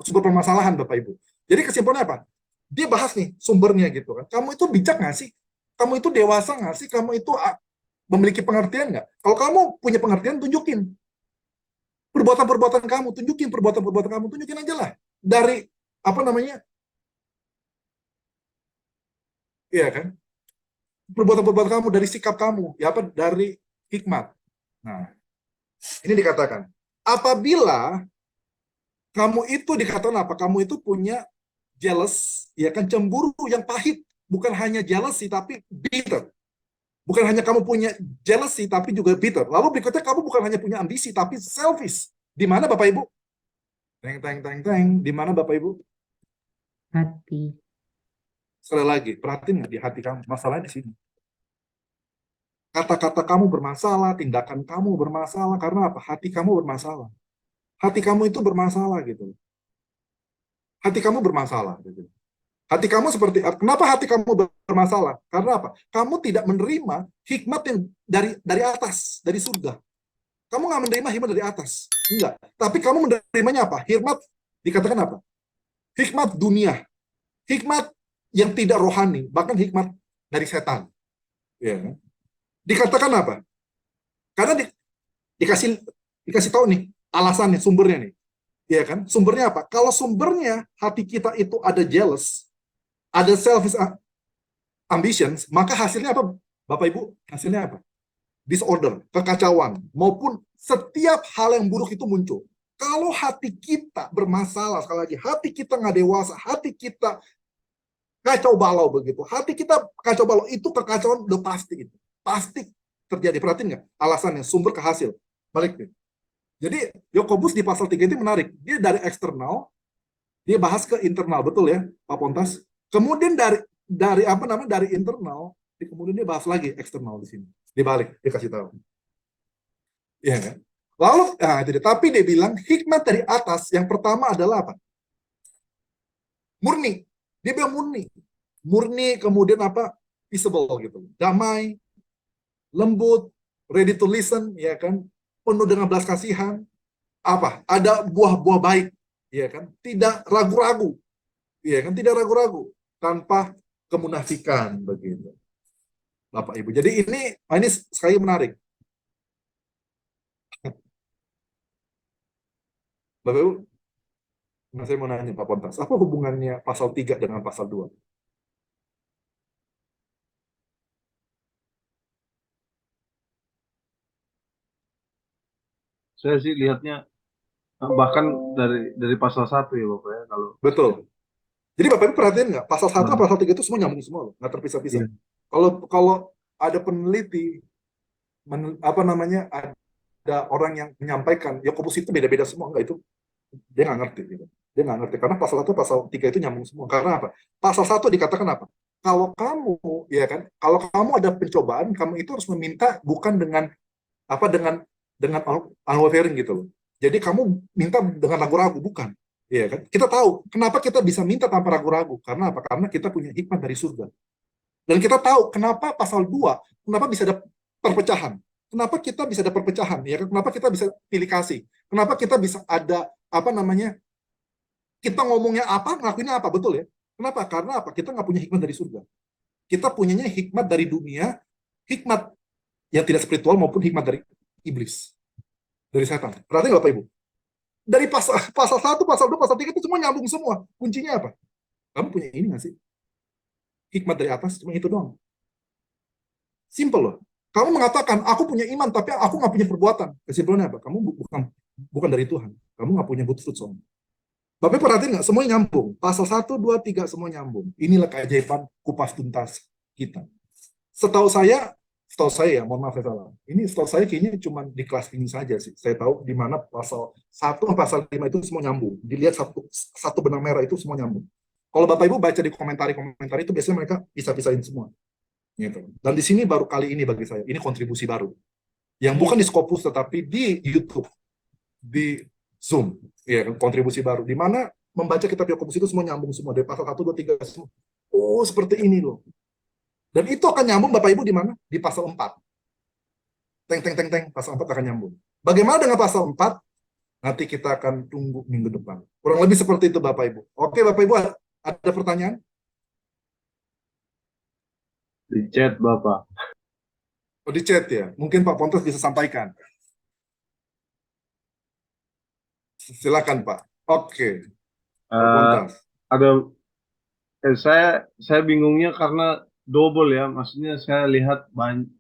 Sumber permasalahan, Bapak Ibu. Jadi kesimpulannya apa? Dia bahas nih sumbernya gitu kan. Kamu itu bijak nggak sih? Kamu itu dewasa nggak sih? Kamu itu memiliki pengertian nggak? Kalau kamu punya pengertian, tunjukin. Perbuatan-perbuatan kamu, tunjukin perbuatan-perbuatan kamu, tunjukin aja lah. Dari, apa namanya, iya kan? Perbuatan-perbuatan kamu, dari sikap kamu, ya apa, dari hikmat. Nah, ini dikatakan, apabila kamu itu dikatakan apa? Kamu itu punya jealous, ya kan, cemburu yang pahit. Bukan hanya jealousy, tapi bitter. Bukan hanya kamu punya jealousy, tapi juga bitter. Lalu berikutnya, kamu bukan hanya punya ambisi, tapi selfish. Di mana, Bapak Ibu? Teng, teng, teng, teng. Di mana, Bapak Ibu? Hati. Sekali lagi, perhatiin nggak di hati kamu? Masalahnya di sini. Kata-kata kamu bermasalah, tindakan kamu bermasalah. Karena apa? Hati kamu bermasalah. Hati kamu itu bermasalah gitu. Hati kamu bermasalah gitu. Hati kamu seperti, kenapa hati kamu bermasalah? Karena apa? Kamu tidak menerima hikmat yang dari atas, dari surga. Kamu nggak menerima hikmat dari atas. Enggak. Tapi kamu menerimanya apa? Hikmat, dikatakan apa? Hikmat dunia. Hikmat yang tidak rohani. Bahkan hikmat dari setan. Ya. Dikatakan apa? Karena dikasih tahu nih, alasannya, sumbernya nih. Ya kan? Sumbernya apa? Kalau sumbernya hati kita itu ada jealous, ada selfish ambitions, maka hasilnya apa, Bapak Ibu? Hasilnya apa? Disorder, kekacauan, maupun setiap hal yang buruk itu muncul. Kalau hati kita bermasalah, sekali lagi, hati kita nggak dewasa, hati kita kacau balau begitu, hati kita kacau balau, itu kekacauan udah pasti itu. Pasti terjadi. Perhatiin nggak? Alasannya, sumber ke hasil. Balik nih. Jadi, Yakobus di pasal 3 itu menarik. Dia dari eksternal, dia bahas ke internal, betul ya, Pak Pontas? Kemudian dari apa namanya, dari internal, kemudian dia bahas lagi eksternal di sini. Dibalik, dia kasih tahu. Iya kan? Lalu, nah, tapi dia bilang hikmat dari atas yang pertama adalah apa? Murni. Dia bilang murni. Murni, kemudian apa? Peaceable gitu. Damai, lembut, ready to listen, ya kan? Penuh dengan belas kasihan. Apa? Ada buah-buah baik, ya kan? Tidak ragu-ragu. Ya kan? Tidak ragu-ragu. Tanpa kemunafikan begitu. Bapak Ibu. Jadi ini sekali menarik. Bapak Ibu, saya mau nanya Pak Pontas, apa hubungannya pasal 3 dengan pasal 2? Saya sih lihatnya bahkan dari pasal 1 ya Bapak ya, kalau Betul. Jadi Bapak Ibu perhatiin nggak, pasal 1 Nah, pasal 3 itu semua nyambung semua loh, nggak terpisah-pisah. iya. Kalau ada peneliti, apa namanya, ada orang yang menyampaikan, Yakobus itu beda-beda semua, enggak, itu dia nggak ngerti gitu. Dia nggak ngerti karena pasal 1 pasal 3 itu nyambung semua. Karena apa? Pasal 1 dikatakan apa? Kalau kamu, ya kan, kalau kamu ada pencobaan, kamu itu harus meminta bukan dengan apa, dengan unwavering gitu loh. Jadi kamu minta dengan ragu-ragu, bukan. Iya kan? Kita tahu kenapa kita bisa minta tanpa ragu-ragu. Karena apa? Karena kita punya hikmat dari surga. Dan kita tahu kenapa pasal 2, kenapa bisa ada perpecahan. Kenapa kita bisa ada perpecahan, ya kan? Kenapa kita bisa pilih kasih? Kenapa kita bisa ada apa namanya? Kita ngomongnya apa, ngelakuinnya apa, betul ya? Kenapa? Karena apa? Kita nggak punya hikmat dari surga. Kita punyanya hikmat dari dunia, hikmat yang tidak spiritual maupun hikmat dari iblis, dari setan. Berarti nggak Bapak Ibu? Dari pasal 1, pasal 2, pasal 3 itu semua nyambung semua. Kuncinya apa? Kamu punya ini nggak sih? Hikmat dari atas, cuma itu doang. Simple loh. Kamu mengatakan, aku punya iman, tapi aku nggak punya perbuatan. Kesimpulannya apa? Kamu bukan dari Tuhan. Kamu nggak punya good fruit soalnya. Bapak perhatiin nggak? Semuanya nyambung. Pasal 1, 2, 3 semua nyambung. Inilah keajaiban kupas tuntas kita. Setahu saya ya, mohon maaf saya salah. Ini setahu saya kayaknya cuma di kelas ini saja sih. Saya tahu di mana pasal 1 dan pasal 5 itu semua nyambung. Dilihat satu benang merah itu semua nyambung. Kalau Bapak Ibu baca di komentar itu biasanya mereka pisah-pisahin semua. Gitu. Dan di sini baru kali ini bagi saya, ini kontribusi baru. Yang bukan di Scopus tetapi di YouTube, di Zoom, ya kan, kontribusi baru. Di mana membaca kitab Yakobus itu semua nyambung semua, dari pasal 1, 2, 3, semua. Oh, seperti ini loh. Dan itu akan nyambung Bapak Ibu di mana? Di pasal 4. Pasal 4 akan nyambung. Bagaimana dengan pasal 4? Nanti kita akan tunggu minggu depan. Kurang lebih seperti itu Bapak Ibu. Oke Bapak Ibu, ada pertanyaan? Di chat Bapak. Oh, di chat ya. Mungkin Pak Pontos bisa sampaikan. Silakan Pak. Oke. Pak Eh, Pontos. ada saya bingungnya karena double ya, maksudnya saya lihat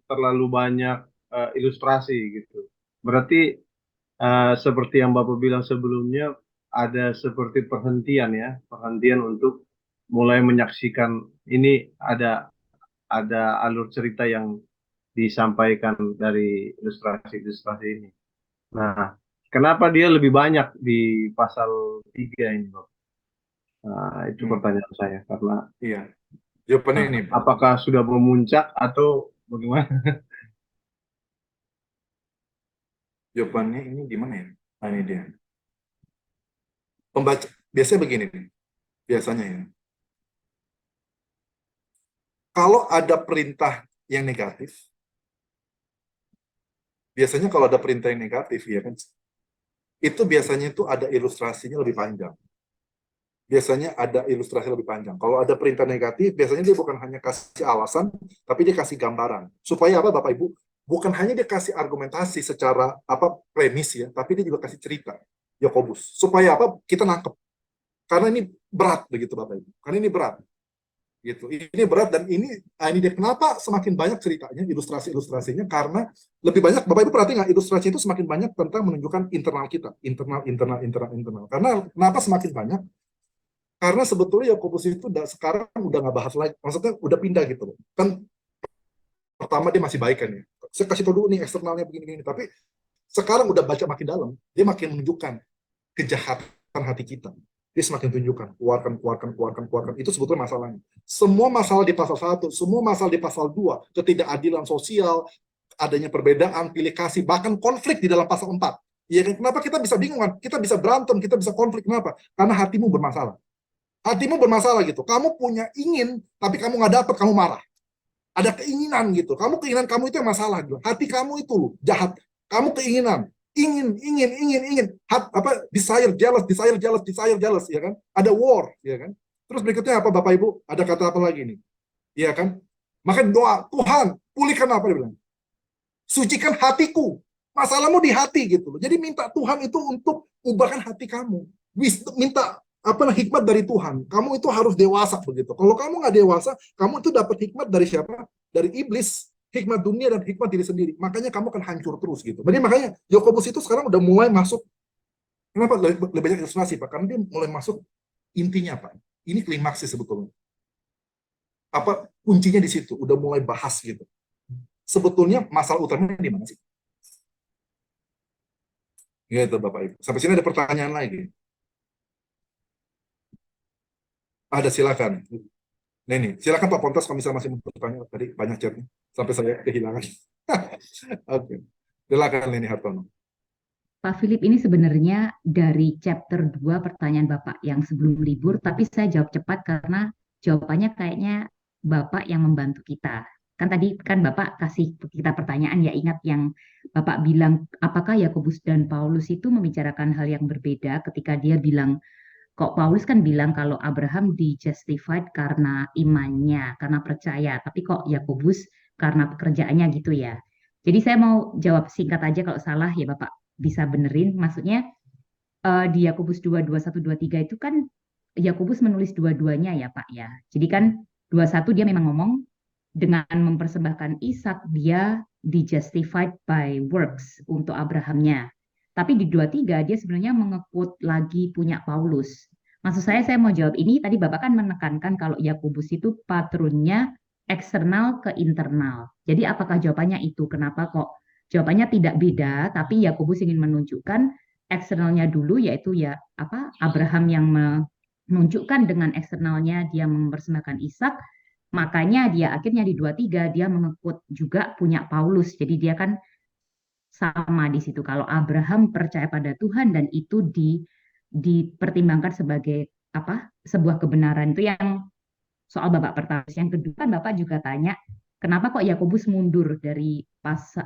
terlalu banyak ilustrasi gitu. Berarti seperti yang Bapak bilang sebelumnya, ada seperti perhentian untuk mulai menyaksikan ini, ada alur cerita yang disampaikan dari ilustrasi-ilustrasi ini. Nah, kenapa dia lebih banyak di pasal 3 ini, Bapak? Nah, itu pertanyaan saya, karena Iya. Jawabannya ini Pak. apakah sudah memuncak atau bagaimana? Jawabannya ini gimana ya? Nah, ini dia. Pembaca biasanya begini nih. Biasanya ya. Kalau ada perintah yang negatif, biasanya kalau ada perintah yang negatif ya kan, itu biasanya itu ada ilustrasinya lebih panjang. Biasanya ada ilustrasi lebih panjang. Kalau ada perintah negatif, biasanya dia bukan hanya kasih alasan, tapi dia kasih gambaran. Supaya apa Bapak Ibu? Bukan hanya dia kasih argumentasi secara premis ya, tapi dia juga kasih cerita. Yakobus. Supaya apa? Kita nangkep. Karena ini berat begitu Bapak Ibu. Karena ini berat. Gitu. Ini berat dan ini dia kenapa semakin banyak ceritanya, ilustrasi-ilustrasinya, karena lebih banyak Bapak Ibu perhati nggak, ilustrasi itu semakin banyak tentang menunjukkan internal kita, internal. Karena kenapa semakin banyak? Karena sebetulnya Yakobus itu sekarang udah nggak bahas lagi, maksudnya udah pindah gitu loh. Kan pertama dia masih baik kan ya. Saya kasih tau dulu nih eksternalnya begini-begini, tapi sekarang udah baca makin dalam, dia makin menunjukkan kejahatan hati kita. Dia semakin tunjukkan, keluarkan. Itu sebetulnya masalahnya. Semua masalah di pasal 1, semua masalah di pasal 2, ketidakadilan sosial, adanya perbedaan, pilih kasih, bahkan konflik di dalam pasal 4. Ya, kenapa kita bisa bingung kan? Kita bisa berantem, kita bisa konflik. Kenapa? Karena hatimu bermasalah. Hatimu bermasalah gitu. Kamu punya ingin, tapi kamu nggak dapat, kamu marah. Ada keinginan gitu. Keinginan kamu itu yang masalah gitu. Hati kamu itu loh, jahat. Kamu keinginan. Ingin. Desire, jealous, ya kan? Ada war, ya kan? Terus berikutnya apa Bapak Ibu? Ada kata apa lagi nih? Ya kan? Maka doa, Tuhan, pulihkan apa dia bilang? Sucikan hatiku. Masalahmu di hati gitu loh. Jadi minta Tuhan itu untuk ubahkan hati kamu. Minta hikmat dari Tuhan. Kamu itu harus dewasa begitu. Kalau kamu nggak dewasa, kamu itu dapat hikmat dari siapa? Dari iblis. Hikmat dunia dan hikmat diri sendiri. Makanya kamu akan hancur terus gitu. Jadi makanya Yakobus itu sekarang udah mulai masuk. Kenapa lebih banyak ilustrasi Pak? Karena dia mulai masuk intinya Pak. Ini klimaks sih sebetulnya. Kuncinya di situ. Udah mulai bahas gitu. Sebetulnya masalah utamanya di mana sih? Gitu Bapak Ibu. Sampai sini ada pertanyaan lagi. Ada silakan. Nih, silakan Pak Pontos kalau misalnya masih mau bertanya, tadi banyak chatnya sampai saya kehilangan. Oke. Silakan Leni Hartono. Pak Philip, ini sebenarnya dari chapter 2 pertanyaan Bapak yang sebelum libur, tapi saya jawab cepat karena jawabannya kayaknya Bapak yang membantu kita. Kan tadi kan Bapak kasih kita pertanyaan, ya ingat yang Bapak bilang, apakah Yakobus dan Paulus itu membicarakan hal yang berbeda ketika dia bilang, kok Paulus kan bilang kalau Abraham di-justified karena imannya, karena percaya, tapi kok Yakobus karena pekerjaannya gitu ya. Jadi saya mau jawab singkat aja, kalau salah ya Bapak bisa benerin. Maksudnya di Yakobus 2, 21, 23 itu kan Yakobus menulis dua-duanya ya Pak ya. Jadi kan 21 dia memang ngomong dengan mempersembahkan Ishak dia di-justified by works untuk Abrahamnya. Tapi di 23 dia sebenarnya mengekut lagi punya Paulus. Maksud saya mau jawab ini, tadi Bapak kan menekankan kalau Yakobus itu patronnya eksternal ke internal. Jadi apakah jawabannya itu? Kenapa kok jawabannya tidak beda, tapi Yakobus ingin menunjukkan eksternalnya dulu, yaitu ya Abraham yang menunjukkan dengan eksternalnya dia mempersembahkan Ishak, Makanya dia akhirnya di 23 dia mengekut juga punya Paulus. Jadi dia kan sama di situ. Kalau Abraham percaya pada Tuhan dan itu dipertimbangkan sebagai apa? Sebuah kebenaran, itu yang soal Bapak pertama. Yang kedua kan Bapak juga tanya, kenapa kok Yakobus mundur dari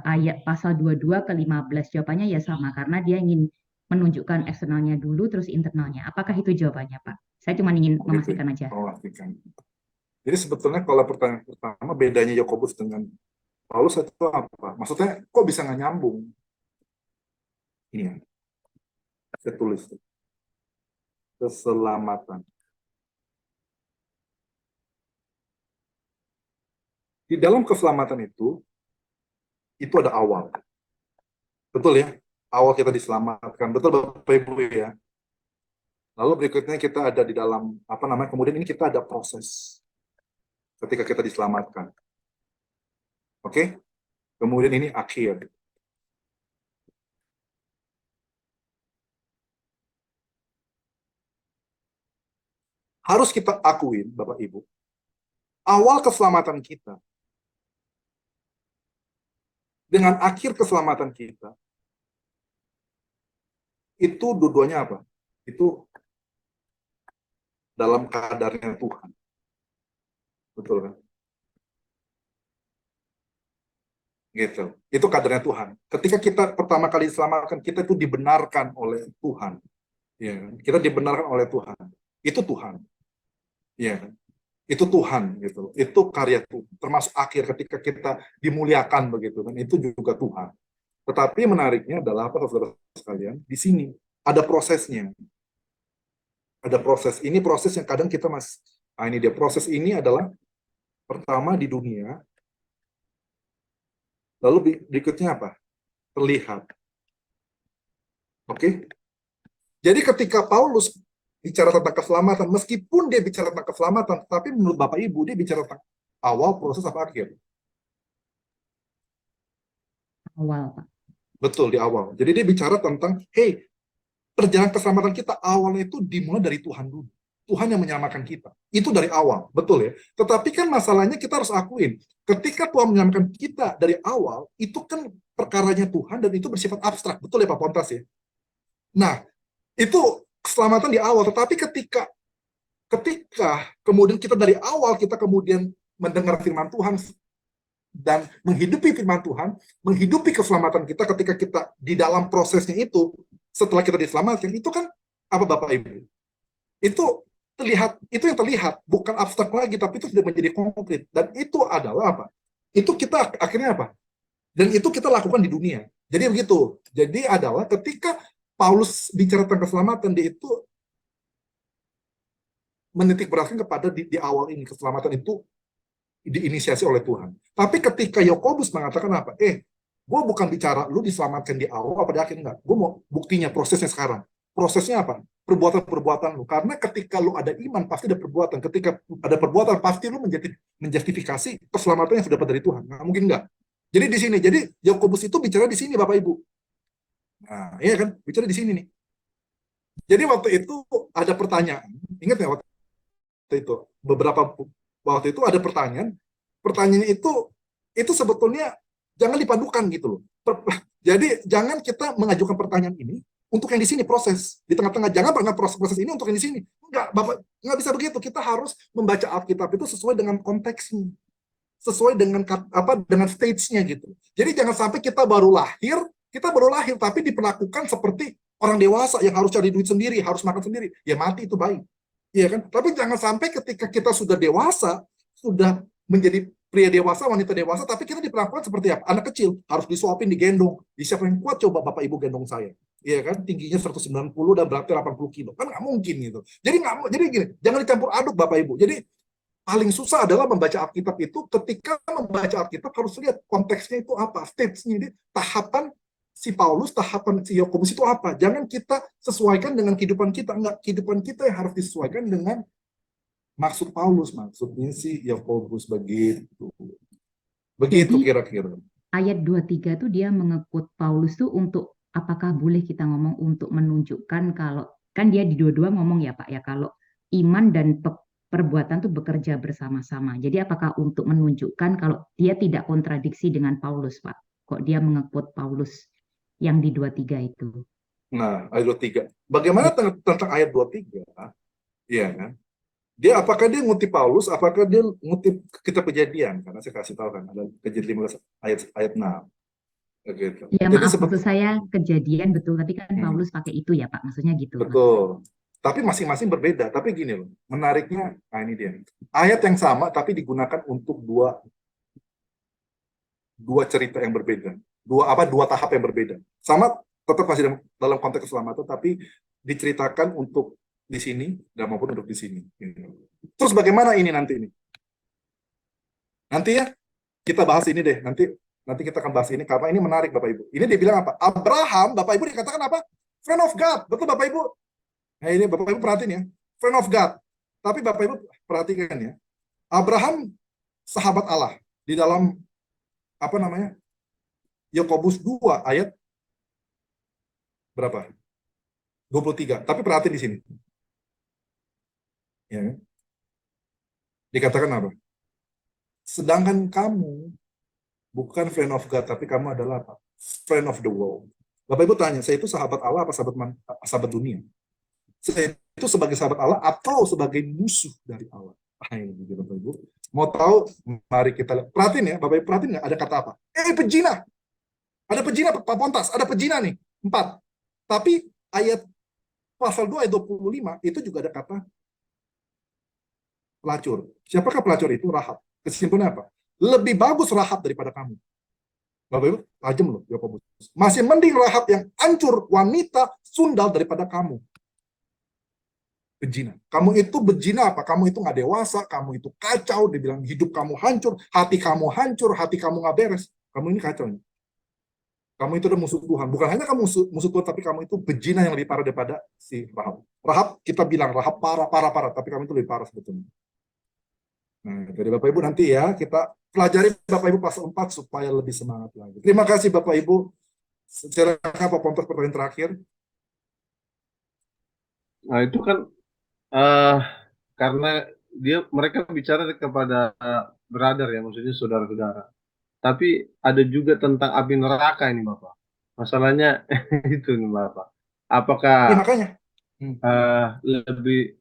ayat pasal 22 ke 15? Jawabannya ya sama, karena dia ingin menunjukkan eksternalnya dulu terus internalnya. Apakah itu jawabannya, Pak? Saya cuma ingin Gitu. memastikan aja. Memastikan. Jadi sebetulnya kalau pertanyaan pertama bedanya Yakobus dengan Paulus itu apa? Maksudnya kok bisa nggak nyambung? Ini ya, saya tulis tuh. Keselamatan. Di dalam keselamatan itu ada awal. Betul ya? Awal kita diselamatkan. Betul Bapak Ibu ya? Lalu berikutnya kita ada di dalam, apa namanya, kemudian ini kita ada proses ketika kita diselamatkan. Oke? Kemudian ini akhir. Harus kita akuin, Bapak Ibu, awal keselamatan kita dengan akhir keselamatan kita, itu dua-duanya apa? Itu dalam kadarnya Tuhan. Betul kan? Gitu. Itu kadarnya Tuhan. Ketika kita pertama kali diselamatkan, kita itu dibenarkan oleh Tuhan. Ya, kita dibenarkan oleh Tuhan. Itu Tuhan. Ya, itu Tuhan gitu. Itu karya Tuhan. Termasuk akhir ketika kita dimuliakan begitu kan, itu juga Tuhan. Tetapi menariknya adalah apa saudara sekalian? Di sini ada prosesnya. Ada proses. Ini proses yang kadang kita ini dia proses ini adalah pertama di dunia. Lalu berikutnya apa? Terlihat. Oke? Jadi ketika Paulus bicara tentang keselamatan, meskipun dia bicara tentang keselamatan, tapi menurut Bapak Ibu, dia bicara tentang awal, proses, apa akhir? Awal, Pak. Betul, di awal. Jadi dia bicara tentang, hey, perjalanan keselamatan kita awalnya itu dimulai dari Tuhan dulu. Tuhan yang menyelamatkan kita. Itu dari awal, betul ya. Tetapi kan masalahnya kita harus akuin, ketika Tuhan menyelamatkan kita dari awal, itu kan perkaranya Tuhan dan itu bersifat abstrak. Betul ya Pak Pontas ya? Nah, itu keselamatan di awal, tetapi ketika kemudian kita dari awal kita kemudian mendengar firman Tuhan dan menghidupi firman Tuhan, menghidupi keselamatan kita ketika kita di dalam prosesnya itu, setelah kita diselamatkan, itu kan apa Bapak Ibu? Itu terlihat, itu yang terlihat, bukan abstrak lagi, tapi itu sudah menjadi konkret. Dan itu adalah apa? Itu kita akhirnya apa? Dan itu kita lakukan di dunia. Jadi begitu. Jadi adalah ketika Paulus bicara tentang keselamatan, dia itu menitik beratkan kepada di awal ini, keselamatan itu diinisiasi oleh Tuhan. Tapi ketika Yakobus mengatakan apa? Gue bukan bicara lu diselamatkan di awal apa di akhir, enggak. Gue mau buktinya, prosesnya sekarang. Prosesnya apa? Perbuatan-perbuatan lu. Karena ketika lu ada iman, pasti ada perbuatan. Ketika ada perbuatan, pasti lu menjustifikasi keselamatan yang sudah dapat dari Tuhan. Nggak mungkin enggak. Jadi di sini, jadi Yakobus itu bicara di sini Bapak Ibu. Nah, iya kan? Bicara di sini nih. Jadi waktu itu ada pertanyaan. Ingat ya waktu itu? Waktu itu ada pertanyaan. Pertanyaannya itu sebetulnya jangan dipadukan gitu loh. Jadi jangan kita mengajukan pertanyaan ini untuk yang di sini proses di tengah-tengah. Jangan pernah proses ini untuk yang di sini. Enggak, Bapak, nggak bisa begitu. Kita harus membaca Alkitab itu sesuai dengan konteksnya, sesuai dengan dengan stage-nya gitu. Jadi jangan sampai kita baru lahir tapi diperlakukan seperti orang dewasa yang harus cari duit sendiri, harus makan sendiri. Ya mati itu baik. Iya kan? Tapi jangan sampai ketika kita sudah dewasa, sudah menjadi pria dewasa, wanita dewasa, tapi kita diperlakukan seperti apa? Anak kecil, harus disuapin, digendong. Siapa yang kuat coba Bapak Ibu gendong saya? Iya kan? Tingginya 190 dan beratnya 80 kilo. Kan nggak mungkin gitu. Jadi gini, jangan dicampur aduk Bapak Ibu. Jadi paling susah adalah membaca Alkitab itu, ketika membaca Alkitab harus lihat konteksnya itu apa, stage-nya ini, tahapan si Paulus, tahapan si Yakobus itu apa. Jangan kita sesuaikan dengan kehidupan kita. Enggak, kehidupan kita yang harus disesuaikan dengan maksud Paulus, maksudnya si Yakobus begitu. Begitu Jadi kira-kira. ayat 23 itu dia mengekut Paulus tuh untuk, apakah boleh kita ngomong untuk menunjukkan kalau, kan dia di dua-dua ngomong ya Pak ya, kalau iman dan perbuatan tuh bekerja bersama-sama. Jadi apakah untuk menunjukkan kalau dia tidak kontradiksi dengan Paulus, Pak? Kok dia mengekut Paulus yang di 23 itu? Nah, ayat 23. Bagaimana tentang ayat 23? Iya kan? Dia apakah dia ngutip Paulus, apakah dia ngutip kitab Kejadian? Karena saya kasih tahu kan ada Kejadian 15 ayat 6. Gitu. Ya Jadi maaf, maksud saya Kejadian betul, tapi kan Paulus pakai itu ya Pak, maksudnya gitu. betul. Tapi masing-masing berbeda. Tapi gini loh, menariknya, nah ini dia. Ayat yang sama tapi digunakan untuk dua cerita yang berbeda. Dua tahap yang berbeda. Sama tetap masih dalam konteks keselamatan, tapi diceritakan untuk di sini dan maupun untuk di sini. Terus bagaimana ini nanti ini? Nanti ya kita bahas ini deh. Nanti kita akan bahas ini karena ini menarik Bapak Ibu. Ini dia bilang apa? Abraham, Bapak Ibu dikatakan apa? Friend of God. Betul Bapak Ibu? Nah ini Bapak Ibu perhatiin ya. Friend of God. Tapi Bapak Ibu perhatikan ya. Abraham sahabat Allah di dalam apa namanya? Yakobus 2 ayat berapa? 23. Tapi perhatiin di sini. Ya. Dikatakan apa? Sedangkan kamu bukan friend of God, tapi kamu adalah apa? Friend of the world. Bapak Ibu tanya, saya itu sahabat Allah apa sahabat dunia? Saya itu sebagai sahabat Allah atau sebagai musuh dari Allah? Ini Bapak Ibu. Mau tahu? Mari kita lihat. Perhatiin ya, Bapak Ibu perhatiin nggak ada kata apa? Pejina. Ada pejina, Pak Pontas. Ada pejina nih, 4. Tapi ayat pasal 2 ayat 25 itu juga ada kata pelacur. Siapakah pelacur itu? Rahab. Kesimpulannya apa? Lebih bagus Rahab daripada kamu. Bapak Ibu, tajam loh Yakobus. Masih mending Rahab yang hancur, wanita sundal daripada kamu. Bejina. Kamu itu bejina apa? Kamu itu nggak dewasa, kamu itu kacau, dibilang hidup kamu hancur, hati kamu nggak beres. Kamu ini kacau. Kamu itu udah musuh Tuhan. Bukan hanya kamu musuh Tuhan, tapi kamu itu bejina yang lebih parah daripada si Rahab. Rahab, kita bilang Rahab parah, tapi kamu itu lebih parah sebetulnya. Nah, dari Bapak Ibu nanti ya, kita pelajari Bapak Ibu pasal 4 supaya lebih semangat lagi. Terima kasih Bapak Ibu. Silakan Pak Pontos pertanyaan terakhir. Nah, itu kan karena mereka bicara kepada brother ya, maksudnya saudara-saudara. Tapi ada juga tentang api neraka ini Bapak. Masalahnya itu nih Bapak. Apakah makanya lebih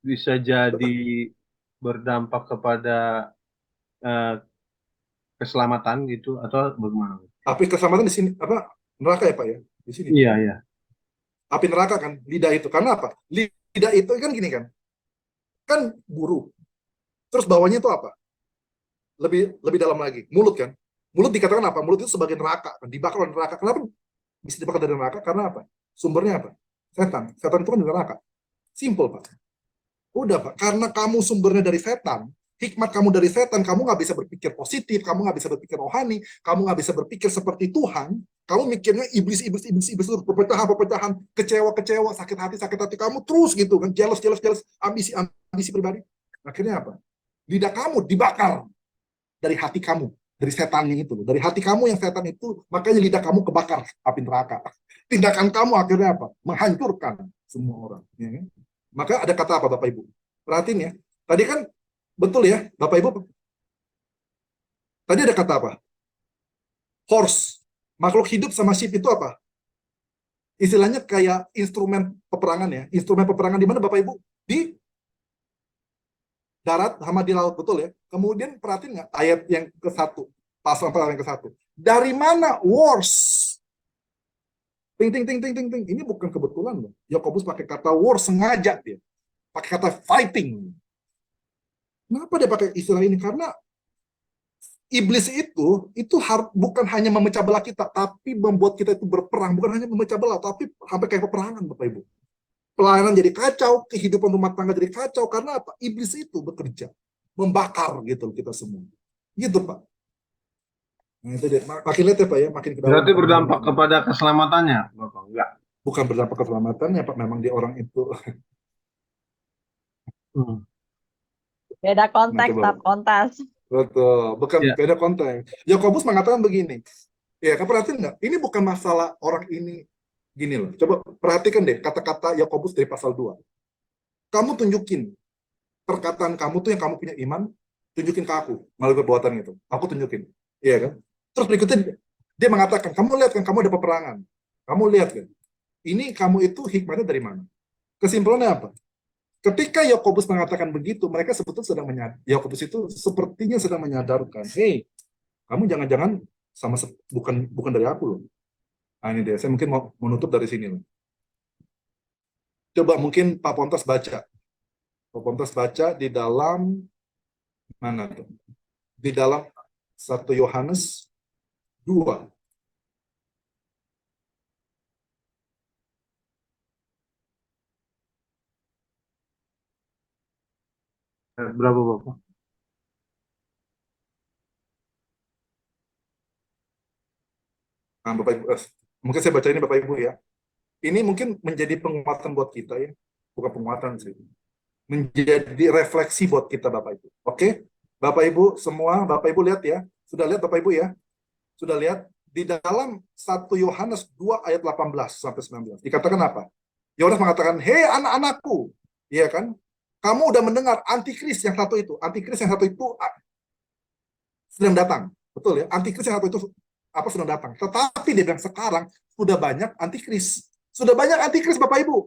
bisa jadi berdampak kepada keselamatan gitu atau bagaimana? Api keselamatan di sini apa? Neraka ya Pak ya? Di sini. Iya. Api neraka kan, lidah itu. Karena apa? Lidah itu kan gini kan. Kan buru. Terus bawahnya itu apa? Lebih dalam lagi. Mulut kan. Mulut dikatakan apa? Mulut itu sebagai neraka. Kan? Dibakar oleh neraka. Kenapa bisa dibakar dari neraka? Karena apa? Sumbernya apa? Setan. Setan itu kan di neraka. Simple Pak. Udah Pak. Karena kamu sumbernya dari setan, hikmat kamu dari setan, kamu nggak bisa berpikir positif, kamu nggak bisa berpikir rohani, kamu nggak bisa berpikir seperti Tuhan, kamu mikirnya iblis, pepecahan, kecewa, sakit hati kamu terus gitu kan, jealous, ambisi pribadi. Akhirnya apa? Lidah kamu dibakar dari hati kamu, dari setannya itu, dari hati kamu yang setan itu, makanya lidah kamu kebakar api neraka. Tindakan kamu akhirnya apa? Menghancurkan semua orang. Ya. Maka ada kata apa Bapak Ibu? Perhatiin ya. Tadi kan betul ya, Bapak Ibu. Tadi ada kata apa? Horse. Makhluk hidup sama ship itu apa? Istilahnya kayak instrumen peperangan ya. Instrumen peperangan di mana Bapak Ibu? Di darat sama di laut, betul ya. Kemudian perhatiin nggak ayat yang ke-1, pasal yang ke-1. Dari mana wars? Ting. Ini bukan kebetulan loh. Yakobus pakai kata war sengaja dia. Pakai kata fighting. Kenapa dia pakai istilah ini? Karena iblis itu bukan hanya memecah belah kita, tapi membuat kita itu berperang. Bukan hanya memecah belah, tapi sampai kayak peperangan Bapak Ibu. Pelayanan jadi kacau, kehidupan rumah tangga jadi kacau. Karena apa? Iblis itu bekerja. Membakar gitu kita semua. Gitu Pak. Nah, itu dia. Makin lihat ya Pak ya, makin ke dalam. Berarti berdampak kepada keselamatannya, Bapak? Enggak. Bukan berdampak keselamatannya Pak, memang dia orang itu. Beda konteks, Pak Pontas. Betul, bukan Ya. beda konteks. Yakobus mengatakan begini. Ya, kan perhatiin nggak? Ini bukan masalah orang ini gini loh. Coba perhatikan deh kata-kata Yakobus dari pasal 2. Kamu tunjukin perkataan kamu tuh yang kamu punya iman, tunjukin ke aku melalui perbuatan itu. Aku tunjukin. Iya kan? Terus berikutnya dia mengatakan, kamu lihat kan kamu ada peperangan. Kamu lihat kan. Ini kamu itu hikmahnya dari mana? Kesimpulannya apa? Ketika Yakobus mengatakan begitu, mereka sebetulnya sedang Yakobus itu sepertinya sedang menyadarkan, hey, kamu jangan-jangan bukan dari aku loh. Nah, ini dia. Saya mungkin mau menutup dari sini loh. Coba mungkin Pak Pontas baca. Pak Pontas baca di dalam mana tuh? Di dalam 1 Yohanes 2. Berapa Bapak? Nah, Bapak Ibu, mungkin saya baca ini Bapak Ibu ya. Ini mungkin menjadi penguatan buat kita ya. Bukan penguatan sih. Menjadi refleksi buat kita Bapak Ibu. Oke? Bapak Ibu semua, Bapak Ibu lihat ya. Sudah lihat Bapak Ibu ya? Sudah lihat? Di dalam 1 Yohanes 2 ayat 18 sampai 19. Dikatakan apa? Yohanes mengatakan, hei anak-anakku. Iya kan? Kamu udah mendengar antikris yang satu itu. Antikris yang satu itu sedang datang. Betul ya? Antikris yang satu itu sedang datang. Tetapi dia bilang sekarang sudah banyak antikris. Sudah banyak antikris Bapak Ibu.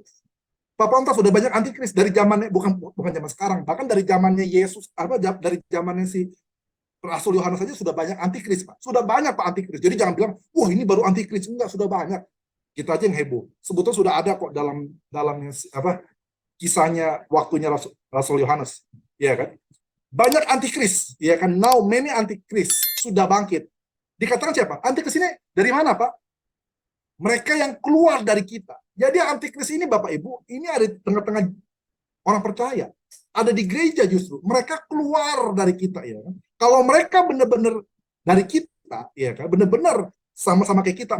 Pak Pontas sudah banyak antikris dari zamannya, bukan zaman sekarang, bahkan dari zamannya Yesus, dari zamannya si Rasul Yohanes saja sudah banyak antikris, Pak. Sudah banyak Pak antikris. Jadi jangan bilang, wah ini baru antikris. Enggak, sudah banyak. Kita aja yang heboh. Sebetulnya sudah ada kok dalam kisahnya waktunya Rasul Yohanes, ya kan? Banyak antikris, ya kan? Now many antikris sudah bangkit. Dikatakan siapa? Antikris ini dari mana, Pak? Mereka yang keluar dari kita. Jadi antikris ini Bapak Ibu, ini ada di tengah-tengah orang percaya. Ada di gereja justru. Mereka keluar dari kita, ya kan? Kalau mereka benar-benar dari kita, ya kan? Benar-benar sama-sama kayak kita,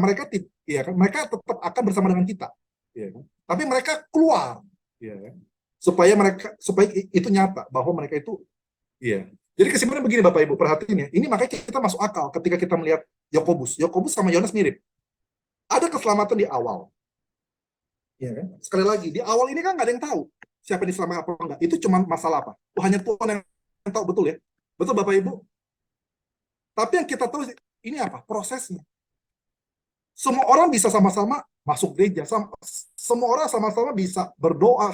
ya kan? Mereka tetap akan bersama dengan kita, ya kan? Tapi mereka keluar, ya kan? Supaya itu nyata bahwa mereka itu, ya. Jadi kesimpulannya begini Bapak Ibu, perhatiin ya. Ini makanya kita masuk akal ketika kita melihat Yakobus. Yakobus sama Yohanes mirip. Ada keselamatan di awal. Ya kan? Sekali lagi, di awal ini kan nggak ada yang tahu siapa yang diselamatkan apa enggak. Itu cuma masalah apa? Hanya Tuhan yang tahu, betul ya? Betul Bapak Ibu? Tapi yang kita tahu ini apa? Prosesnya. Semua orang bisa sama-sama masuk gereja, semua orang sama-sama bisa berdoa,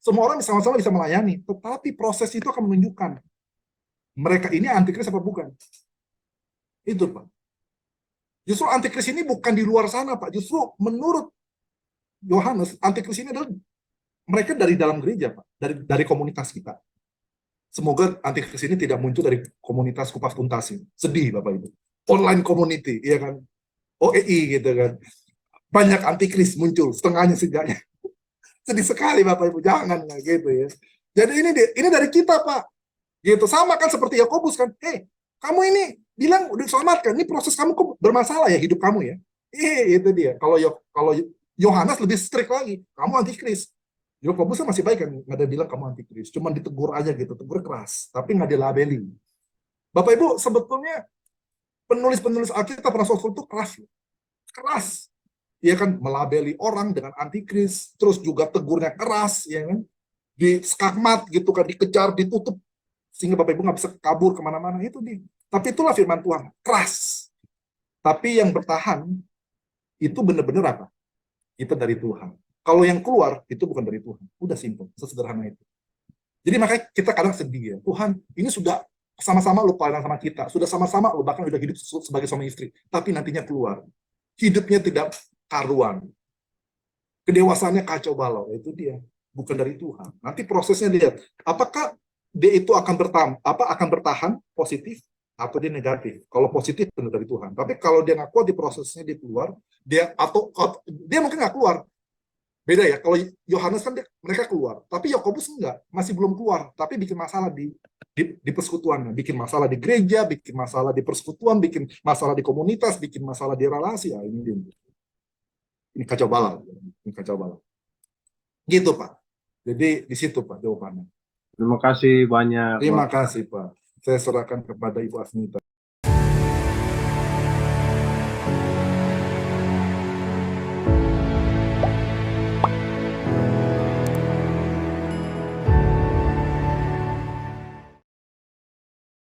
semua orang sama-sama bisa melayani. Tetapi proses itu akan menunjukkan mereka ini antikris apa bukan. Itu Pak. Justru antikris ini bukan di luar sana Pak. Justru menurut Yohanes, antikris ini adalah mereka dari dalam gereja Pak, dari komunitas kita. Semoga antikris ini tidak muncul dari komunitas kupas tuntas ini. Sedih Bapak Ibu. Online community, iya kan? OEI gitu kan. Banyak antikris muncul, setengahnya setidaknya. Sedih sekali Bapak Ibu, jangan gitu ya. Jadi ini dari kita Pak. Gitu, sama kan seperti Yakobus kan. Hei, kamu ini bilang udah diselamatkan, ini proses kamu kok bermasalah ya hidup kamu ya. Itu dia. Kalau Yohanes lebih strict lagi, kamu antikris. Yakobus masih baik kan, nggak ada bilang kamu antikris, cuma ditegur aja gitu, tegur keras, tapi nggak dilabeli. Bapak Ibu, sebetulnya penulis-penulis Alkitab Rasul itu keras, ya kan, melabeli orang dengan antikris, terus juga tegurnya keras, ya kan, di skakmat gitu kan, dikejar, ditutup, sehingga Bapak Ibu nggak bisa kabur kemana-mana, itu nih. Tapi itulah firman Tuhan, keras. Tapi yang bertahan, itu benar-benar apa? Kita dari Tuhan. Kalau yang keluar, itu bukan dari Tuhan. Udah simpel, sesederhana itu. Jadi makanya kita kadang sedih ya, Tuhan, ini sudah sama-sama lu pelayanan sama kita, sudah sama-sama lu bahkan udah hidup sebagai suami istri, tapi nantinya keluar. Hidupnya tidak karuan. Kedewasaannya kacau balau, itu dia. Bukan dari Tuhan. Nanti prosesnya lihat, apakah dia itu akan bertahan positif atau dia negatif. Kalau positif benar dari Tuhan. Tapi kalau dia nggak kuat di prosesnya dia keluar, dia mungkin nggak keluar. Beda ya. Kalau Yohanes kan mereka keluar, tapi Yakobus enggak, masih belum keluar, tapi bikin masalah di persekutuan, bikin masalah di gereja, bikin masalah di persekutuan, bikin masalah di komunitas, bikin masalah di relasi. Ya, ini kacau balau. Ini kacau balau. Gitu Pak. Jadi di situ Pak jawabannya. Terima kasih banyak. Terima kasih Pak. Saya serahkan kepada Ibu Asmita.